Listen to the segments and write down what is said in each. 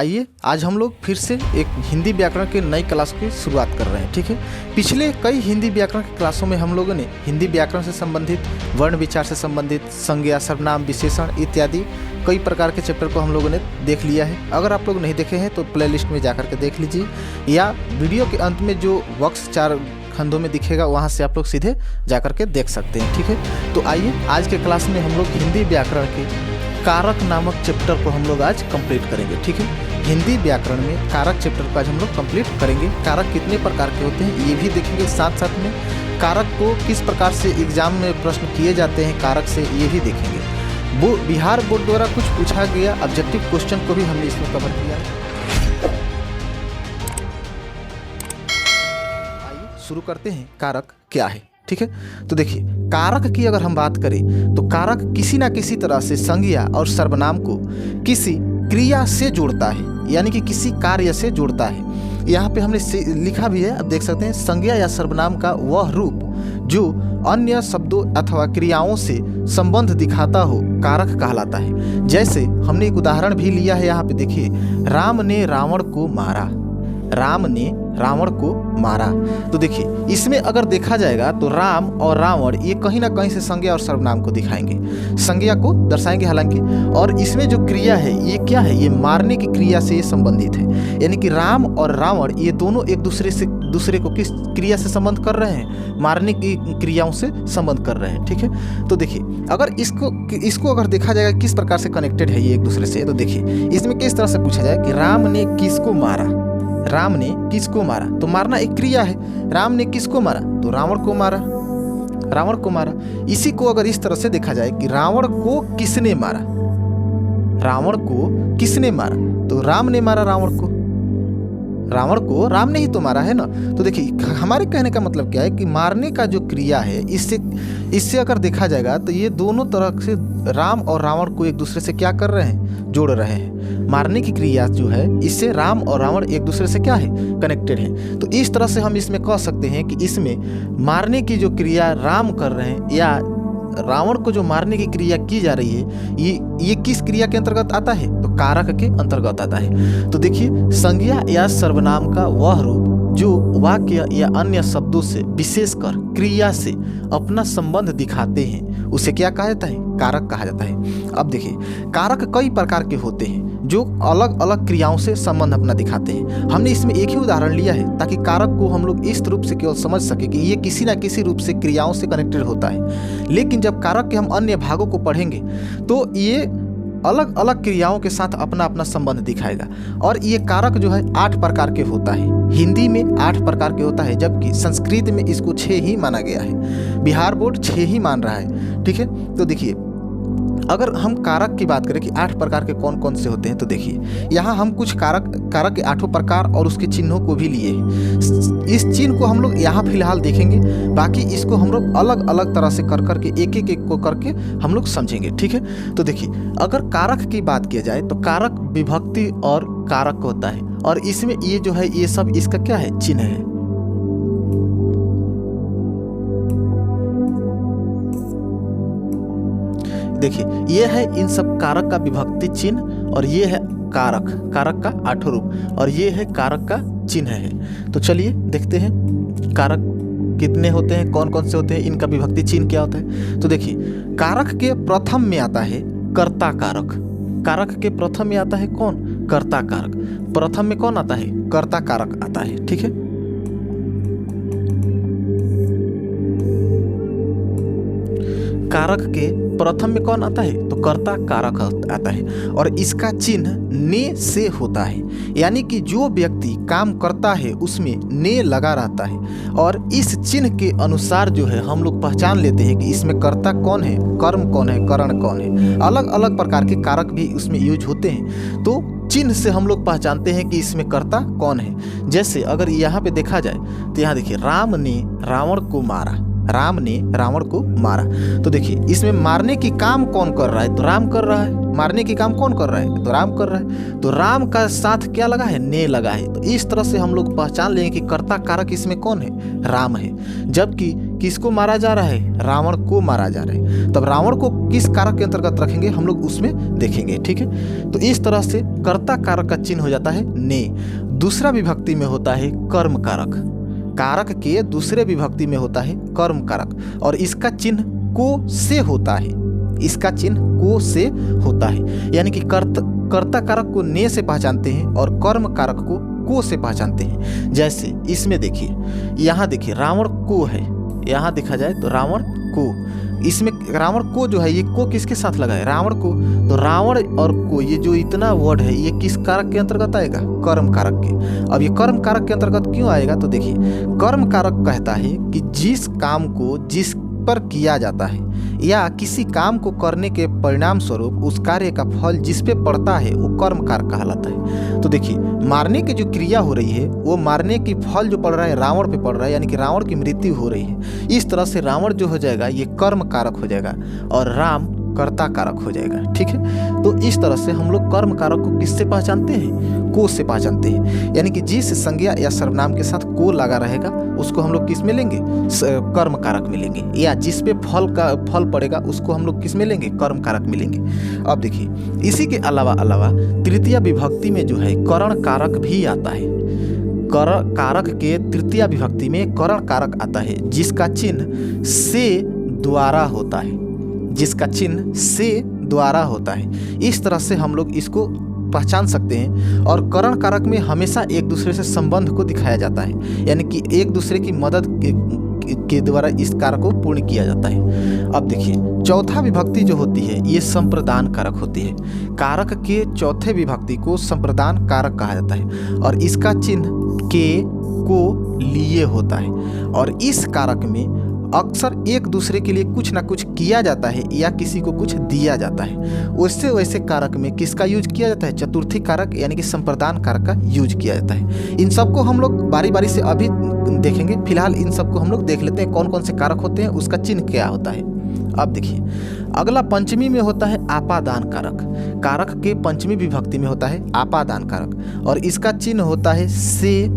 आइए आज हम लोग फिर से एक हिंदी व्याकरण के नई क्लास की शुरुआत कर रहे हैं। ठीक है, पिछले कई हिंदी व्याकरण की क्लासों में हम लोगों ने हिंदी व्याकरण से संबंधित, वर्ण विचार से संबंधित, संज्ञा, सर्वनाम, विशेषण इत्यादि कई प्रकार के चैप्टर को हम लोगों ने देख लिया है। अगर आप लोग नहीं देखे हैं तो प्लेलिस्ट में जाकर के देख लीजिए, या वीडियो के अंत में जो बॉक्स 4 खंडों में दिखेगा वहाँ से आप लोग सीधे जाकर के देख सकते हैं। ठीक है, तो आइए आज के क्लास में हम लोग हिंदी व्याकरण के कारक नामक चैप्टर को हम लोग आज कंप्लीट करेंगे। ठीक है, हिंदी व्याकरण में कारक चैप्टर को आज हम लोग कंप्लीट करेंगे। कारक कितने प्रकार के होते हैं ये भी देखेंगे, साथ साथ में कारक को किस प्रकार से एग्जाम में प्रश्न किए जाते हैं कारक से ये भी देखेंगे। वो बिहार बोर्ड द्वारा कुछ पूछा गया ऑब्जेक्टिव क्वेश्चन को भी हमने इसमें कवर किया है। आइए शुरू करते हैं, कारक क्या है। ठीक है, तो देखिए कारक की अगर हम बात करें तो कारक किसी ना किसी तरह से संज्ञा और सर्वनाम को किसी क्रिया से जोड़ता है, यानी कि किसी कार्य से जोड़ता है। यहाँ पे हमने लिखा भी है, अब देख सकते हैं, संज्ञा या सर्वनाम का वह रूप जो अन्य शब्दों अथवा क्रियाओं से संबंध दिखाता हो कारक कहलाता है। जैसे हमने एक उदाहरण भी लिया है, यहाँ पे देखिए, राम ने रावण को मारा, राम ने रावण को मारा। तो देखिए इसमें अगर देखा जाएगा तो राम और रावण ये कहीं ना कहीं से संज्ञा और सर्वनाम को दिखाएंगे, संज्ञा को दर्शाएंगे हालांकि, और इसमें जो क्रिया है ये क्या है, ये मारने की क्रिया से ये संबंधित है। यानी कि राम और रावण ये दोनों एक दूसरे को किस क्रिया से संबंध कर रहे हैं, मारने की क्रियाओं से संबंध कर रहे हैं। ठीक है, तो देखिए अगर इसको अगर देखा जाएगा किस प्रकार से कनेक्टेड है ये एक दूसरे से, तो देखिए इसमें किस तरह से पूछा जाए कि राम ने किसको मारा, राम ने किसको मारा, तो मारना एक क्रिया है। राम ने किसको मारा, तो रावण को मारा, रावण को मारा। इसी को अगर इस तरह से देखा जाए कि रावण को किसने मारा, रावण को किसने मारा, तो राम ने मारा रावण को, रावण को राम ने ही तो मारा है ना। तो देखिए हमारे कहने का मतलब क्या है कि मारने का जो क्रिया है इससे अगर देखा जाएगा तो ये दोनों तरह से राम और रावण को एक दूसरे से क्या कर रहे हैं, जोड़ रहे हैं। मारने की क्रिया जो है इससे राम और रावण एक दूसरे से क्या है, कनेक्टेड है। तो इस तरह से हम इसमें कह सकते हैं कि इसमें मारने की जो क्रिया राम कर रहे हैं या रावण को जो मारने की क्रिया की जा रही है ये किस क्रिया के अंतर्गत आता है, तो कारक के अंतर्गत आता है। तो देखिए संज्ञा या सर्वनाम का वह रूप जो वाक्य या अन्य शब्दों से विशेषकर क्रिया से अपना संबंध दिखाते हैं उसे क्या कहा जाता है, कारक कहा जाता है। अब देखिए कारक कई प्रकार के होते हैं जो अलग अलग क्रियाओं से संबंध अपना दिखाते हैं। हमने इसमें एक ही उदाहरण लिया है ताकि कारक को हम लोग इस रूप से केवल समझ सके कि ये किसी ना किसी रूप से क्रियाओं से कनेक्टेड होता है। लेकिन जब कारक के हम अन्य भागों को पढ़ेंगे तो ये अलग अलग क्रियाओं के साथ अपना अपना संबंध दिखाएगा। और ये कारक जो है 8 प्रकार के होता है, हिंदी में 8 प्रकार के होता है, जबकि संस्कृत में इसको 6 ही माना गया है। बिहार बोर्ड 6 ही मान रहा है। ठीक है, तो देखिए अगर हम कारक की बात करें कि 8 प्रकार के कौन कौन से होते हैं, तो देखिए यहाँ हम कुछ कारक के 8 प्रकार और उसके चिन्हों को भी लिए हैं। इस चिन्ह को हम लोग यहाँ फिलहाल देखेंगे, बाकी इसको हम लोग अलग अलग तरह से कर करके एक को करके हम लोग समझेंगे। ठीक है, तो देखिए अगर कारक की बात किया जाए तो कारक विभक्ति और कारक होता है, और इसमें ये जो है ये सब इसका क्या है, चिन्ह है। देखिए ये है इन सब कारक का विभक्ति चिन्ह, और ये है कारक का 8 रूप, और ये है कारक का चिन्ह है। तो चलिए देखते हैं कारक कितने होते हैं, कौन कौन से होते हैं, इनका विभक्ति चिन्ह क्या होता है। तो देखिए कारक के प्रथम में आता है कर्ता कारक, कारक के प्रथम में आता है कौन, कर्ता कारक। प्रथम में कौन आता है, कर्ता कारक आता है। ठीक है, कारक के प्रथम में कौन आता है, तो कर्ता कारक आता है, और इसका चिन्ह ने से होता है। यानी कि जो व्यक्ति काम करता है उसमें ने लगा रहता है, और इस चिन्ह के अनुसार जो है हम लोग पहचान लेते हैं कि इसमें कर्ता कौन है, कर्म कौन है, करण कौन है। अलग अलग प्रकार के कारक भी उसमें यूज होते हैं, तो चिन्ह से हम लोग पहचानते हैं कि इसमें कर्ता कौन है। जैसे अगर यहाँ पे देखा जाए तो यहाँ देखिए राम ने रावण को मारा, राम ने रावण को मारा। तो देखिए इसमें मारने की काम कौन कर रहा है, तो राम कर रहा है। मारने की काम कौन कर रहा है, तो राम कर रहा है। तो राम का साथ क्या लगा है, ने लगा है। तो इस तरह से हम लोग पहचान लेंगे कि कर्ता कारक इसमें कौन है, राम है। जबकि किसको मारा जा रहा है? रावण को मारा जा रहा है। तब रावण को किस कारक के अंतर्गत रखेंगे हम लोग उसमें देखेंगे, ठीक है। तो इस तरह से कर्ता कारक का चिन्ह हो जाता है ने। दूसरा विभक्ति में होता है कर्म कारक। कारक के दूसरे विभक्ति में होता है कर्म कारक और इसका चिन्ह को से होता है। इसका चिन्ह को से होता है, यानी कि कर्ता कारक को ने से पहचानते हैं और कर्म कारक को से पहचानते हैं। जैसे इसमें देखिए, यहाँ देखिए रावण को है, यहाँ देखा जाए तो रावण को, इसमें रावण को जो है ये को किसके साथ लगा है? रावण को। तो रावण और को ये जो इतना वर्ड है ये किस कारक के अंतर्गत आएगा? कर्म कारक के। अब ये कर्म कारक के अंतर्गत क्यों आएगा? तो देखिए कर्म कारक कहता है कि जिस काम को जिस पर किया जाता है या किसी काम को करने के परिणाम स्वरूप उस कार्य का फल जिस पे पड़ता है वो कर्म कारक कहलाता है। तो देखिए मारने की जो क्रिया हो रही है वो मारने की फल जो पड़ रहा है रावण पे पड़ रहा है, यानी कि रावण की मृत्यु हो रही है। इस तरह से रावण जो हो जाएगा ये कर्म कारक हो जाएगा और राम कर्ता कारक हो जाएगा, ठीक है। तो इस तरह से हम लोग कर्म कारक को किससे पहचानते हैं? को से पहचानते हैं, यानी कि जिस संज्ञा या सर्वनाम के साथ को लगा रहेगा उसको हम लोग किस में लेंगे? कर्म कारक में लेंगे। या जिस पे फल पड़ेगा उसको हम लोग किस में लेंगे? कर्म कारक में लेंगे। अब देखिए इसी के अलावा तृतीय विभक्ति में जो है करण कारक भी आता है। कारक के तृतीय विभक्ति में करण कारक आता है जिसका चिन्ह से द्वारा होता है, जिसका चिन्ह से द्वारा होता है। इस तरह से हम लोग इसको पहचान सकते हैं। और करण कारक में हमेशा एक दूसरे से संबंध को दिखाया जाता है, यानी कि एक दूसरे की मदद के द्वारा इस कारक को पूर्ण किया जाता है। अब देखिए चौथा विभक्ति जो होती है ये संप्रदान कारक होती है। कारक के चौथे विभक्ति को संप्रदान कारक कहा जाता है और इसका चिन्ह के को लिए होता है और इस कारक में अक्सर एक दूसरे के लिए कुछ ना कुछ किया जाता है या किसी को कुछ दिया जाता है। वैसे कारक में किसका यूज किया जाता है? चतुर्थी कारक यानी कि संप्रदान कारक का यूज किया जाता है। इन सबको हम लोग बारी बारी से अभी देखेंगे। फिलहाल इन सबको हम लोग देख लेते हैं कौन कौन से कारक होते हैं, उसका चिन्ह क्या होता है। अब देखिए अगला पंचमी में होता है आपादान कारक। कारक के पंचमी विभक्ति में होता है आपादान कारक और इसका चिन्ह होता है से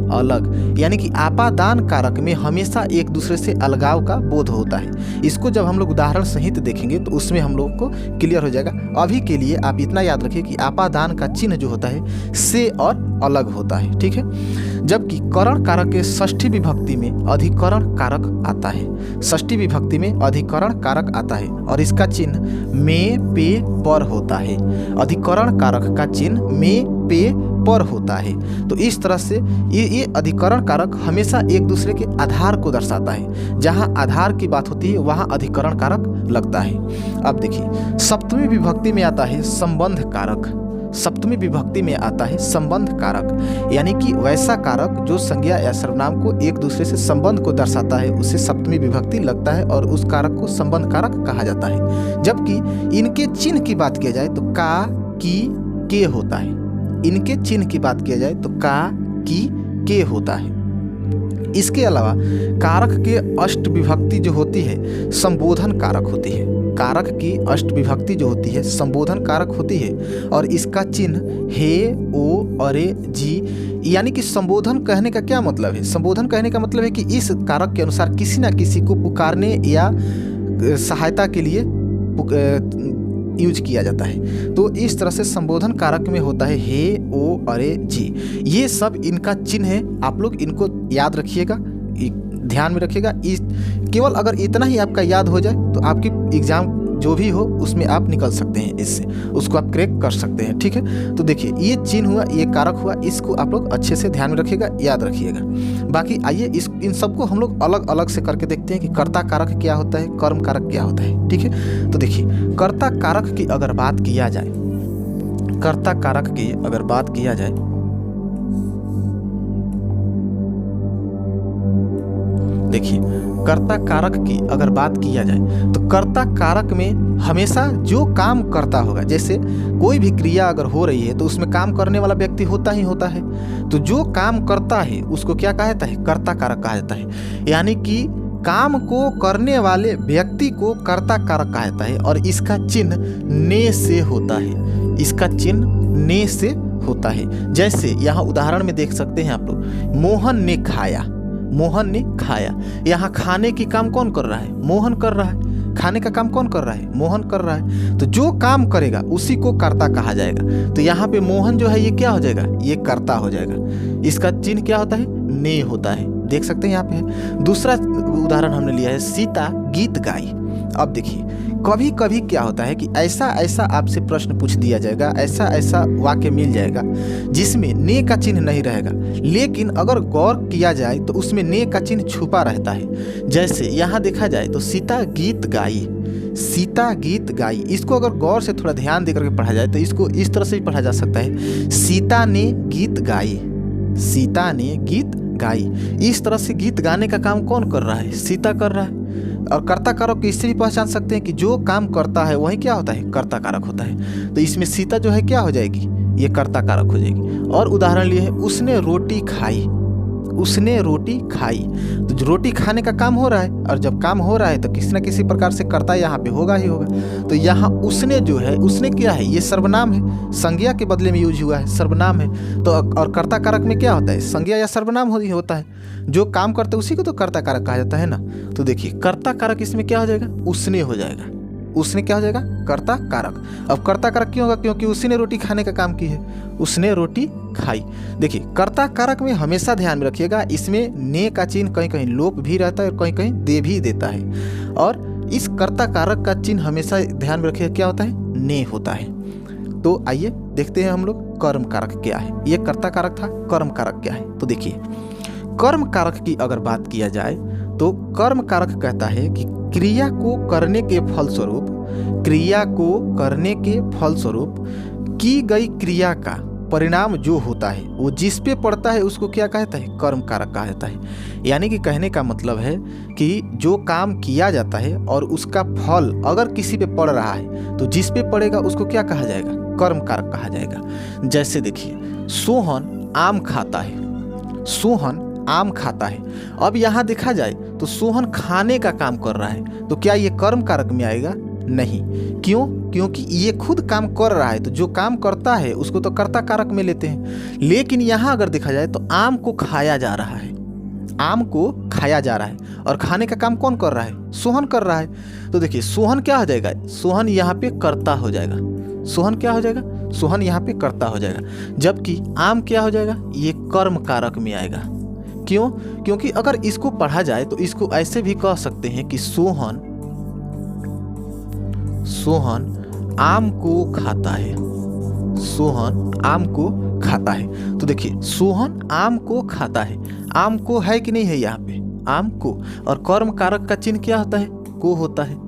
अलग, यानी कि आपादान कारक में हमेशा एक दूसरे से अलगाव का बोध होता है। इसको जब हम लोग उदाहरण सहित देखेंगे तो उसमें हम लोग को क्लियर हो जाएगा। अभी के लिए आप इतना याद रखिए कि आपादान का चिन्ह जो होता है से और अलग होता है, ठीक है। जबकि करण कारक के षष्ठी विभक्ति में अधिकरण कारक आता है। षष्ठी विभक्ति में अधिकरण कारक आता है और इसका चिन्ह में पे पर होता है। अधिकरण कारक का चिन्ह में पे पर होता है। तो इस तरह से ये अधिकरण कारक हमेशा एक दूसरे के आधार को दर्शाता है। जहाँ आधार की बात होती है वहाँ अधिकरण कारक लगता है। अब देखिए सप्तमी विभक्ति में आता है संबंध कारक। सप्तमी विभक्ति में आता है संबंध कारक, यानी कि वैसा कारक जो संज्ञा या सर्वनाम को एक दूसरे से संबंध को दर्शाता है उसे सप्तमी विभक्ति लगता है और उस कारक को संबंध कारक कहा जाता है। जबकि इनके चिन्ह की बात किया जाए तो का, की, के होता है। इनके चिन्ह की बात किया जाए तो का, की, के होता है। इसके अलावा कारक के अष्ट विभक्ति जो होती है संबोधन कारक होती है। कारक की अष्ट विभक्ति जो होती है संबोधन कारक होती है और इसका चिन्ह हे, ओ, अरे, जी, यानी कि संबोधन कहने का क्या मतलब है? संबोधन कहने का मतलब है कि इस कारक के अनुसार किसी ना किसी को पुकारने या सहायता के लिए यूज किया जाता है। तो इस तरह से संबोधन कारक में होता है हे, ओ, अरे, जी। ये सब इनका चिन्ह है। आप लोग इनको याद रखिएगा, ध्यान में रखिएगा। केवल अगर इतना ही आपका याद हो जाए तो आपकी एग्जाम जो भी हो उसमें आप निकल सकते हैं, इससे उसको आप क्रैक कर सकते हैं, ठीक है। तो देखिए ये चिन्ह हुआ, ये कारक हुआ, इसको आप लोग अच्छे से ध्यान में रखिएगा, याद रखिएगा। बाकी आइए इन सबको हम लोग अलग अलग से करके देखते हैं कि कर्ता कारक क्या होता है, कर्म कारक क्या होता है, ठीक है। तो देखिए कर्ता कारक की अगर बात किया जाए, कर्ता कारक की अगर बात किया जाए देखिए कर्ता कारक की अगर बात किया जाए तो कर्ता कारक में हमेशा जो काम करता होगा, जैसे कोई भी क्रिया अगर हो रही है तो उसमें काम करने वाला व्यक्ति होता ही होता है। तो जो काम करता है उसको क्या कहा जाता है? कर्ता कारक कहा जाता है। यानी कि काम को करने वाले व्यक्ति को कर्ता कारक कहा जाता है और इसका चिन्ह ने से होता है। इसका चिन्ह ने से होता है। जैसे यहाँ उदाहरण में देख सकते हैं आप लोग, मोहन ने खाया। मोहन ने खाया। यहाँ खाने की काम कौन कर रहा है? मोहन कर रहा है। खाने का काम कौन कर रहा है? मोहन कर रहा है। तो जो काम करेगा उसी को कर्ता कहा जाएगा। तो यहाँ पे मोहन जो है ये क्या हो जाएगा? ये कर्ता हो जाएगा। इसका चिन्ह क्या होता है? ने होता है। देख सकते हैं यहाँ पे। दूसरा उदाहरण हमने लिया है, सीता गीत गाई। अब देखिए, कभी कभी क्या होता है कि ऐसा ऐसा आपसे प्रश्न पूछ दिया जाएगा, ऐसा ऐसा वाक्य मिल जाएगा जिसमें ने का चिन्ह नहीं रहेगा, लेकिन अगर गौर किया जाए तो उसमें ने का चिन्ह छुपा रहता है। जैसे यहाँ देखा जाए तो सीता गीत गाई, सीता गीत गाई। इसको अगर गौर से थोड़ा ध्यान देकर के पढ़ा जाए तो इसको इस तरह से भी पढ़ा जा सकता है, सीता ने गीत गाई, सीता ने गीत गाई। इस तरह से गीत गाने का काम कौन कर रहा है? सीता कर रहा है। और कर्ता कारक को इससे भी पहचान सकते हैं कि जो काम करता है वही क्या होता है? कर्ता कारक होता है। तो इसमें सीता जो है क्या हो जाएगी? ये कर्ता कारक हो जाएगी। और उदाहरण लिए है, उसने रोटी खाई, उसने रोटी खाई। तो जो रोटी खाने का काम हो रहा है, और जब काम हो रहा है तो किसी न किसी प्रकार से कर्ता यहाँ पे होगा ही होगा। तो यहाँ उसने जो है, उसने क्या है? ये सर्वनाम है, संज्ञा के बदले में यूज हुआ है, सर्वनाम है। तो और कर्ता कारक में क्या होता है? संज्ञा या सर्वनाम होता है। जो काम करते उसी को तो कर्ता कारक कहा जाता है ना। तो देखिए, कर्ता कारक इसमें क्या हो जाएगा? उसने हो जाएगा। उसने क्या हो जाएगा? कर्ता कारक। अब कर्ता कारक क्यों होगा? क्योंकि उसी ने रोटी खाने का काम की है, उसने रोटी खाई। देखिए, कर्ता कारक में हमेशा ध्यान में रखिएगा, इसमें ने का चिन्ह कहीं कहीं लोप भी रहता है और कहीं कहीं दे भी देता है। और इस कर्ता कारक का चिन्ह हमेशा ध्यान में रखिएगा क्या होता है? ने होता है। तो आइए देखते हैं हम लोग कर्म कारक क्या है। ये कर्ता कारक था, कर्म कारक क्या है? तो देखिए, कर्म कारक की अगर बात किया जाए तो कर्म कारक कहता है कि क्रिया को करने के फलस्वरूप, क्रिया को करने के फलस्वरूप की गई क्रिया का परिणाम जो होता है वो जिस पे पड़ता है उसको क्या कहता है? कर्म कारक कहा जाता है। यानी कि कहने का मतलब है कि जो काम किया जाता है और उसका फल अगर किसी पे पड़ रहा है तो जिस पे पड़ेगा उसको क्या कहा जाएगा? कर्म कारक कहा जाएगा। जैसे देखिए, सोहन आम खाता है, सोहन आम खाता है। अब यहाँ देखा जाए तो सोहन खाने का काम कर रहा है, तो क्या ये कर्म कारक में आएगा? नहीं। क्यों? क्योंकि ये खुद काम कर रहा है, तो जो काम करता है उसको तो कर्ता कारक में लेते हैं। लेकिन यहाँ अगर देखा जाए तो आम को खाया जा रहा है, आम को खाया जा रहा है, और खाने का काम कौन कर रहा है? सोहन कर रहा है। तो देखिए, सोहन क्या हो जाएगा? सोहन यहाँ पे कर्ता हो जाएगा। सोहन क्या हो जाएगा? सोहन यहाँ पे कर्ता हो जाएगा। जबकि आम क्या हो जाएगा? ये कर्म कारक में आएगा। क्यों? क्योंकि अगर इसको पढ़ा जाए तो इसको ऐसे भी कह सकते हैं कि सोहन, सोहन आम को खाता है, सोहन आम को खाता है। तो देखिए, सोहन आम को खाता है, आम को है कि नहीं है यहाँ पे? आम को। और कर्म कारक का चिन्ह क्या होता है? को होता है।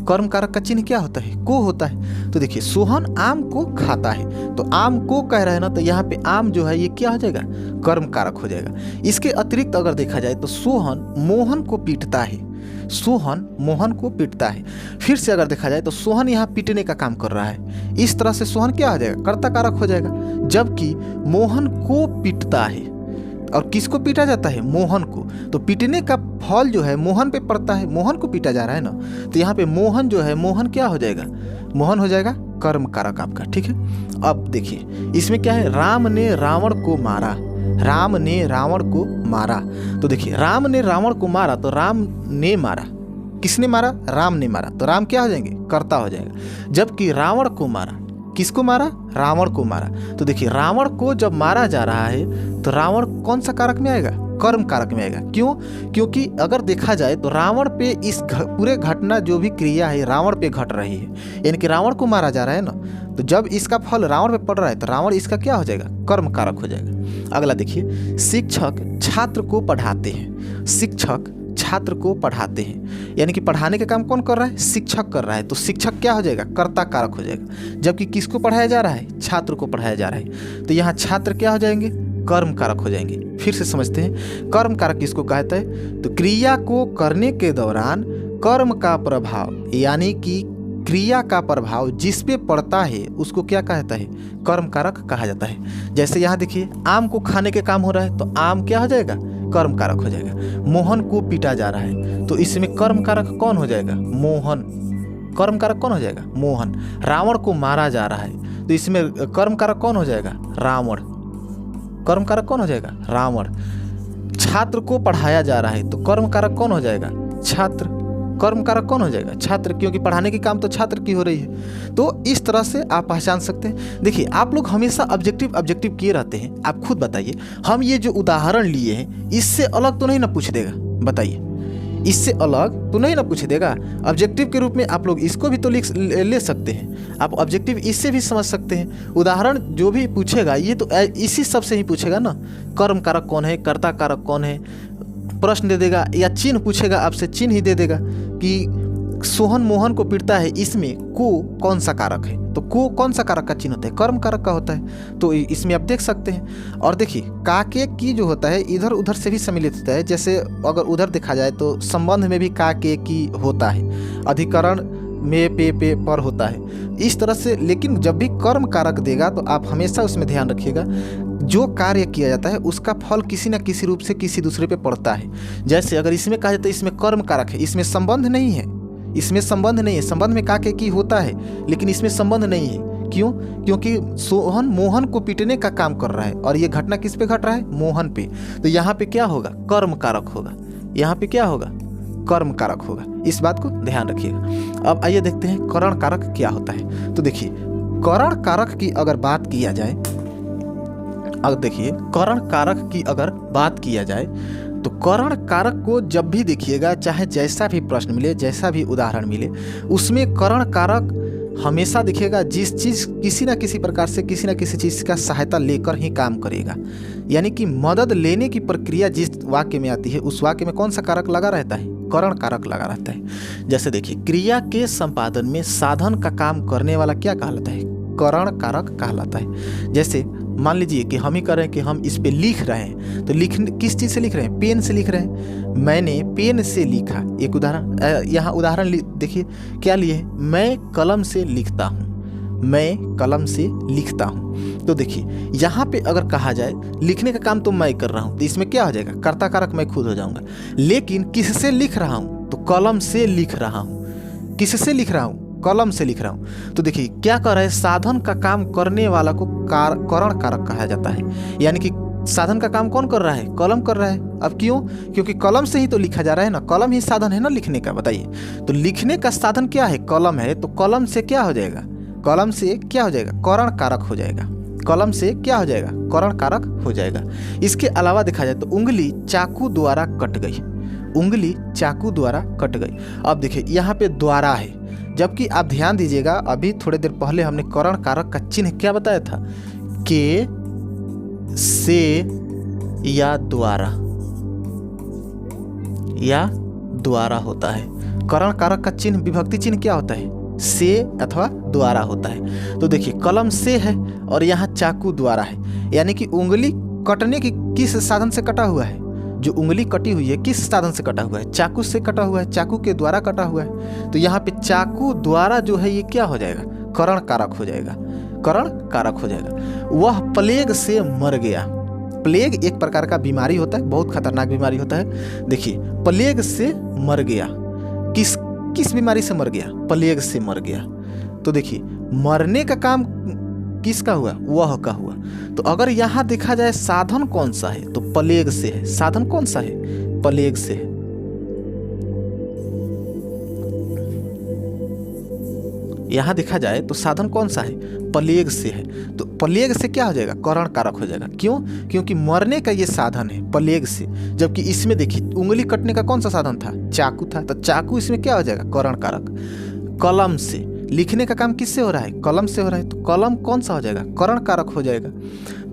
कर्म कारक का चिन्ह क्या होता है? को होता है। तो देखिए, सोहन आम को खाता है, तो आम को कह रहे हैं ना, तो यहाँ पे आम जो है ये क्या हो जाएगा? कर्म कारक हो जाएगा। इसके अतिरिक्त अगर देखा जाए तो सोहन मोहन को पीटता है, सोहन मोहन को पीटता है। फिर से अगर देखा जाए तो सोहन यहाँ पीटने का काम कर रहा है, इस तरह से सोहन क्या हो जाएगा? कर्ता कारक हो जाएगा। जबकि मोहन को पीटता है, और किसको पीटा जाता है? मोहन को। तो पीटने का फल जो है मोहन पे पड़ता है, मोहन को पीटा जा रहा है ना। तो यहाँ पे मोहन जो है, मोहन क्या हो जाएगा? मोहन हो जाएगा कर्म कारक आपका। ठीक है। अब देखिए, इसमें क्या है? राम ने रावण को मारा, राम ने रावण को मारा। तो देखिए, राम ने रावण को मारा, तो राम ने मारा, किसने मारा? राम ने मारा। तो राम क्या हो जाएंगे? कर्ता हो जाएगा। जबकि रावण को मारा, किसको मारा? रावण को मारा। तो देखिए, रावण को जब मारा जा रहा है तो रावण कौन सा कारक में आएगा? कर्म कारक में आएगा। क्यों? क्योंकि अगर देखा जाए तो रावण पे इस पूरे घटना जो भी क्रिया है रावण पे घट रही है, यानी कि रावण को मारा जा रहा है ना। तो जब इसका फल रावण पे पड़ रहा है तो रावण इसका क्या हो जाएगा? कर्म कारक हो जाएगा। अगला देखिए, शिक्षक छात्र को पढ़ाते हैं, शिक्षक छात्र को पढ़ाते हैं, यानी कि पढ़ाने का काम कौन कर रहा है? शिक्षक कर रहा है। तो शिक्षक क्या हो जाएगा? कर्ता कारक हो जाएगा। जबकि किसको पढ़ाया जा रहा है? छात्र को पढ़ाया जा रहा है। तो यहाँ छात्र क्या हो जाएंगे? कर्म कारक हो जाएंगे। फिर से समझते हैं, कर्म कारक किसको कहता है? तो क्रिया को करने के दौरान कर्म का प्रभाव, यानी कि क्रिया का प्रभाव जिस पे पड़ता है उसको क्या कहता है? कर्म कारक कहा जाता है। जैसे यहाँ देखिए, आम को खाने के काम हो रहा है, तो आम क्या हो जाएगा? कर्म कारक हो जाएगा। मोहन को पीटा जा रहा है, तो इसमें कर्म कारक कौन हो जाएगा? मोहन। कर्म कारक कौन हो जाएगा? मोहन। रावण को मारा जा रहा है, तो इसमें कर्म कारक कौन हो जाएगा? रावण। कर्म कारक कौन हो जाएगा? रावण। छात्र को पढ़ाया जा रहा है, तो कर्म कारक कौन हो जाएगा? छात्र। कर्म कारक कौन हो जाएगा? छात्र, क्योंकि पढ़ाने की काम तो छात्र की हो रही है। तो इस तरह से आप पहचान सकते हैं। देखिए, आप लोग हमेशा ऑब्जेक्टिव किए रहते हैं। आप खुद बताइए, हम ये जो उदाहरण लिए हैं इससे अलग तो नहीं ना पूछ देगा? बताइए, इससे अलग तो नहीं ना पूछ देगा? ऑब्जेक्टिव के रूप में आप लोग इसको भी तो ले सकते हैं। आप ऑब्जेक्टिव इससे भी समझ सकते हैं। उदाहरण जो भी पूछेगा ये तो इसी सब से ही पूछेगा ना। कर्म कारक कौन है, कर्ता कारक कौन है, प्रश्न दे देगा, या चिन्ह पूछेगा आपसे, चिन्ह ही दे देगा कि सोहन मोहन को पीटता है, इसमें को कौन सा कारक है? तो को कौन सा कारक का चिन्ह होता है? कर्म कारक का होता है। तो इसमें आप देख सकते हैं। और देखिए, का के की जो होता है इधर उधर से भी सम्मिलित होता है। जैसे अगर उधर देखा जाए तो संबंध में भी का के की होता है, अधिकरण में पे पर होता है, इस तरह से। लेकिन जब भी कर्म कारक देगा तो आप हमेशा उसमें ध्यान रखिएगा, जो कार्य किया जाता है उसका फल किसी न किसी रूप से किसी दूसरे पे पड़ता है। जैसे अगर इसमें कहा जाता है इसमें कर्म कारक है, इसमें संबंध नहीं है, इसमें संबंध नहीं है। संबंध में का के की होता है लेकिन इसमें संबंध नहीं है। क्यों? क्योंकि सोहन मोहन को पीटने का काम कर रहा है और ये घटना किस पे घट रहा है? मोहन पे। तो यहाँ पे क्या होगा? कर्म कारक होगा। यहाँ पे क्या होगा? कर्म कारक होगा। इस बात को ध्यान रखिएगा। अब आइए देखते हैं करण कारक क्या होता है। तो देखिए, करण कारक की अगर बात किया जाए, अब देखिए, करण कारक की अगर बात किया जाए तो करण कारक को जब भी देखिएगा, चाहे जैसा भी प्रश्न मिले, जैसा भी उदाहरण मिले, उसमें करण कारक हमेशा दिखेगा जिस चीज़ किसी न किसी प्रकार से किसी न किसी चीज़ का सहायता लेकर ही काम करेगा। यानी कि मदद लेने की प्रक्रिया जिस वाक्य में आती है उस वाक्य में कौन सा कारक लगा रहता है? करण कारक लगा रहता है। जैसे देखिए, क्रिया के संपादन में साधन का काम करने वाला क्या कहलाता है? करण कारक कहलाता है। जैसे मान लीजिए कि हम ही कह रहे हैं कि हम इस पे लिख रहे हैं, तो किस चीज़ से लिख रहे हैं? पेन से लिख रहे हैं। मैंने पेन से लिखा। एक उदाहरण, यहाँ उदाहरण देखिए क्या लिए है? मैं कलम से लिखता हूँ, मैं कलम से लिखता हूँ। तो देखिए, यहाँ पे अगर कहा जाए लिखने का काम तो मैं कर रहा हूँ, तो इसमें क्या हो जाएगा? कर्ता कारक मैं खुद हो जाऊँगा। लेकिन किससे लिख रहा हूँ? तो कलम से लिख रहा हूँ। किससे लिख रहा हूँ? कलम से लिख रहा हूँ। तो देखिए क्या कर रहा है? साधन का काम करने वाला को करण कारक कहा जाता है। यानी कि साधन का काम कौन कर रहा है? कलम कर रहा है। अब क्यों? क्योंकि कलम से ही तो लिखा जा रहा है ना, कलम ही साधन है ना लिखने का। बताइए, तो लिखने का साधन क्या है? कलम है। तो कलम से क्या हो जाएगा? कलम से क्या हो जाएगा? करण कारक हो जाएगा। कलम से क्या हो जाएगा? करण कारक हो जाएगा। इसके अलावा देखा जाए तो उंगली चाकू द्वारा कट गई, उंगली चाकू द्वारा कट गई। अब देखिए यहाँ पे द्वारा है, जबकि आप ध्यान दीजिएगा अभी थोड़ी देर पहले हमने करण कारक का चिन्ह क्या बताया था? के, से या द्वारा, या द्वारा होता है। करण कारक का चिन्ह, विभक्ति चिन्ह क्या होता है? से अथवा द्वारा होता है। तो देखिए कलम से है और यहाँ चाकू द्वारा है, यानी कि उंगली कटने की किस साधन से कटा हुआ है? जो उंगली कटी हुई है किस साधन से कटा हुआ है? चाकू से कटा हुआ है, चाकू के द्वारा कटा हुआ है। तो यहाँ पे चाकू द्वारा जो है ये क्या हो जाएगा? करण कारक हो जाएगा, करण कारक हो जाएगा। वह प्लेग से मर गया। प्लेग एक प्रकार का बीमारी होता है, बहुत खतरनाक बीमारी होता है। देखिए प्लेग से मर गया, किस बीमारी से मर गया? प्लेग से मर गया। तो देखिए मरने का काम किसका हुआ? वह का हुआ। तो अगर यहाँ देखा जाए साधन कौन सा है तो प्लेग से है। साधन कौन सा है? प्लेग से है। यहाँ देखा जाए तो साधन कौन सा है? प्लेग से है। तो प्लेग से क्या हो जाएगा? करण कारक हो जाएगा। क्यों? क्योंकि मरने का ये साधन है प्लेग से, जबकि इसमें देखिए उंगली कटने का कौन सा साधन था? चाकू था। तो चाकू इसमें क्या हो जाएगा? करण कारक। कलम से लिखने का काम किससे हो रहा है? कलम से हो रहा है। तो कलम कौन सा हो जाएगा? करण कारक हो जाएगा।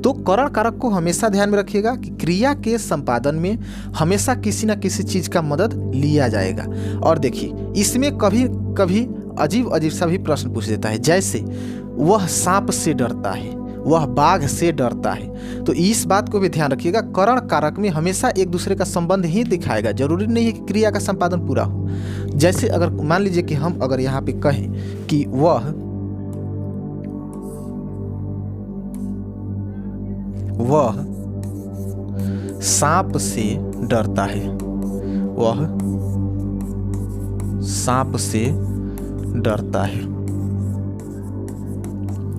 तो करण कारक को हमेशा ध्यान में रखिएगा कि क्रिया के संपादन में हमेशा किसी न किसी चीज का मदद लिया जाएगा। और देखिए इसमें कभी कभी अजीब अजीब सा भी प्रश्न पूछ देता है, जैसे वह सांप से डरता है, वह बाघ से डरता है। तो इस बात को भी ध्यान रखिएगा, करण कारक में हमेशा एक दूसरे का संबंध ही दिखाएगा, जरूरी नहीं है कि क्रिया का संपादन पूरा हो। जैसे अगर मान लीजिए कि हम अगर यहाँ पे कहें कि वह सांप से डरता है, वह सांप से डरता है।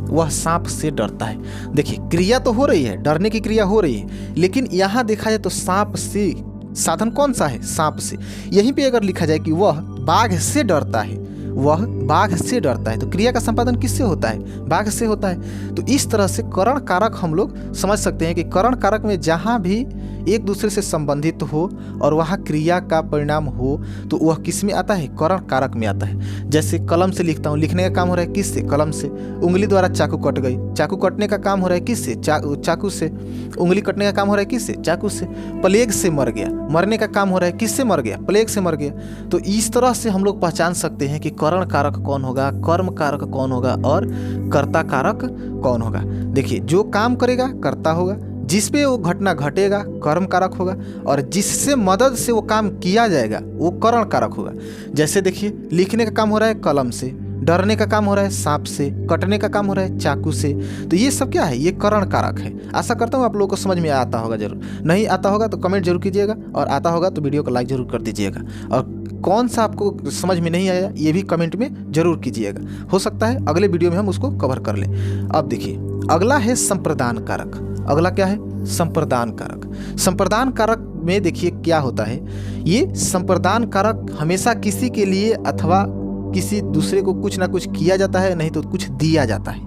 वह सांप से डरता है। देखिए क्रिया तो हो रही है, डरने की क्रिया हो रही है, लेकिन यहाँ देखा जाए तो सांप से साधन कौन सा है? सांप से। यहीं पे अगर लिखा जाए कि वह बाघ से डरता है, वह बाघ से डरता है, तो क्रिया का संपादन किससे होता है? बाघ से होता है। तो इस तरह से करण कारक हम लोग समझ सकते हैं कि करण कारक में जहाँ भी एक दूसरे से संबंधित हो और वहाँ क्रिया का परिणाम हो तो वह किस में आता है? करण कारक में आता है। जैसे कलम से लिखता हूँ, लिखने का काम हो रहा है किससे? कलम से। उंगली द्वारा चाकू कट गई, चाकू कटने का काम हो रहा है किससे? चाकू से। उंगली कटने का काम हो रहा है किससे? चाकू से। प्लेग से मर गया, मरने का काम हो रहा है किससे मर गया? प्लेग से मर गया। तो इस तरह से हम लोग पहचान सकते हैं कि करण कारक कौन होगा, कर्म कारक कौन होगा और कर्ता कारक कौन होगा। देखिए जो काम करेगा कर्ता होगा, जिस पे वो घटना घटेगा कर्म कारक होगा, और जिससे मदद से वो काम किया जाएगा वो करण कारक होगा। जैसे देखिए लिखने का काम हो रहा है कलम से, डरने का काम हो रहा है सांप से, कटने का काम हो रहा है चाकू से। तो ये सब क्या है? ये करण कारक है। आशा करता हूँ आप लोगों को समझ में आता होगा। जरूर नहीं आता होगा तो कमेंट जरूर कीजिएगा, और आता होगा तो वीडियो को लाइक जरूर कर दीजिएगा, और कौन सा आपको समझ में नहीं आया ये भी कमेंट में जरूर कीजिएगा। हो सकता है अगले वीडियो में हम उसको कवर कर लें। अब देखिए अगला है संप्रदान कारक। अगला क्या है? संप्रदान कारक। संप्रदान कारक में देखिए क्या होता है, ये संप्रदान कारक हमेशा किसी के लिए अथवा किसी दूसरे को कुछ ना कुछ किया जाता है, नहीं तो कुछ दिया जाता है।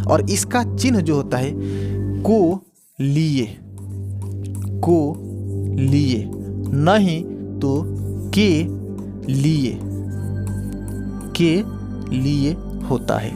और इसका चिन्ह जो होता है को लिए, नहीं तो के लिए होता है।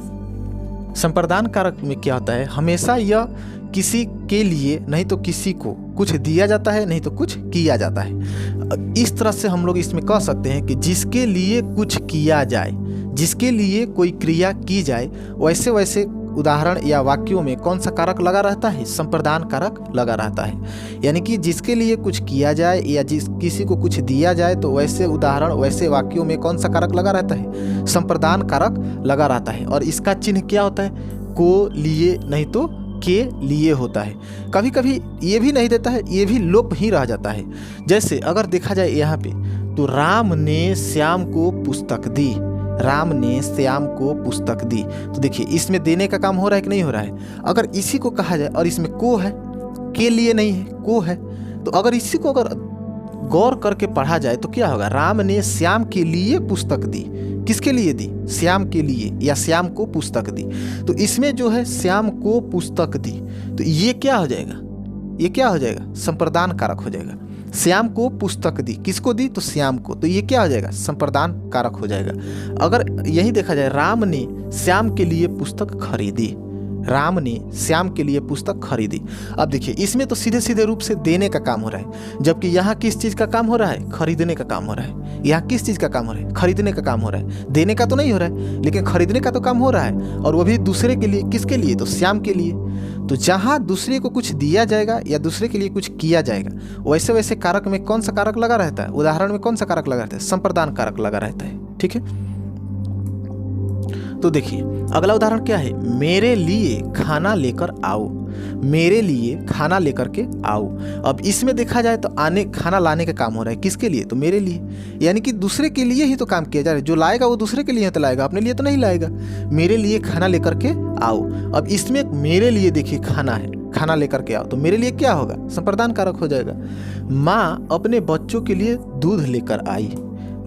संप्रदान कारक में क्या होता है? हमेशा यह किसी के लिए नहीं तो किसी को कुछ दिया जाता है, नहीं तो कुछ किया जाता है। इस तरह से हम लोग इसमें कह सकते हैं कि जिसके लिए कुछ किया जाए, जिसके लिए कोई क्रिया की जाए, वैसे वैसे उदाहरण या वाक्यों में कौन सा कारक लगा रहता है? संप्रदान कारक लगा रहता है। यानी कि जिसके लिए कुछ किया जाए या किसी को कुछ दिया जाए तो वैसे उदाहरण वैसे वाक्यों में कौन सा कारक लगा रहता है? संप्रदान कारक लगा रहता है। और इसका चिन्ह क्या होता है? को लिए नहीं तो के लिए होता है। कभी कभी ये भी नहीं देता है, ये भी लोप ही रह जाता है। जैसे अगर देखा जाए यहाँ पे तो राम ने श्याम को पुस्तक दी, राम ने श्याम को पुस्तक दी। तो देखिए इसमें देने का काम हो रहा है कि नहीं हो रहा है? अगर इसी को कहा जाए और इसमें को है, के लिए नहीं है, को है, तो अगर इसी को अगर गौर करके पढ़ा जाए तो क्या होगा? राम ने श्याम के लिए पुस्तक दी। किसके लिए दी? श्याम के लिए, या श्याम को पुस्तक दी। तो इसमें जो है श्याम को पुस्तक दी, तो ये क्या हो जाएगा? ये क्या हो जाएगा? संप्रदान कारक हो जाएगा। श्याम को पुस्तक दी, किसको दी? तो श्याम को। तो ये क्या हो जाएगा? संप्रदान कारक हो जाएगा। अगर यही देखा जाए राम ने श्याम के लिए पुस्तक खरीदी, राम ने श्याम के लिए पुस्तक खरीदी। अब देखिए इसमें तो सीधे सीधे रूप से देने का काम हो रहा है, जबकि यहाँ किस चीज़ का काम हो रहा है? खरीदने का काम हो रहा है। यहाँ किस चीज़ का काम हो रहा है? खरीदने का काम हो रहा है। देने का तो नहीं हो रहा है, लेकिन खरीदने का तो काम हो रहा है, और वो भी दूसरे के लिए। किसके लिए? तो श्याम के लिए। तो जहाँ दूसरे को कुछ दिया जाएगा या दूसरे के लिए कुछ किया जाएगा, वैसे वैसे कारक में कौन सा कारक लगा रहता है? उदाहरण में कौन सा कारक लगा रहता है? संप्रदान कारक लगा रहता है। ठीक है, तो देखिए अगला उदाहरण क्या है? मेरे लिए खाना लेकर आओ, मेरे लिए खाना लेकर के आओ। अब इसमें देखा जाए तो खाना लाने का काम हो रहा है, किसके लिए? तो मेरे लिए। यानी कि दूसरे के लिए ही तो काम किया जा रहा है। जो लाएगा वो दूसरे के लिए तो लाएगा, अपने लिए तो नहीं लाएगा। मेरे लिए खाना लेकर के आओ। अब इसमें मेरे लिए देखिए खाना है, खाना लेकर के आओ, तो मेरे लिए क्या होगा? संप्रदान कारक हो जाएगा। माँ अपने बच्चों के लिए दूध लेकर आई,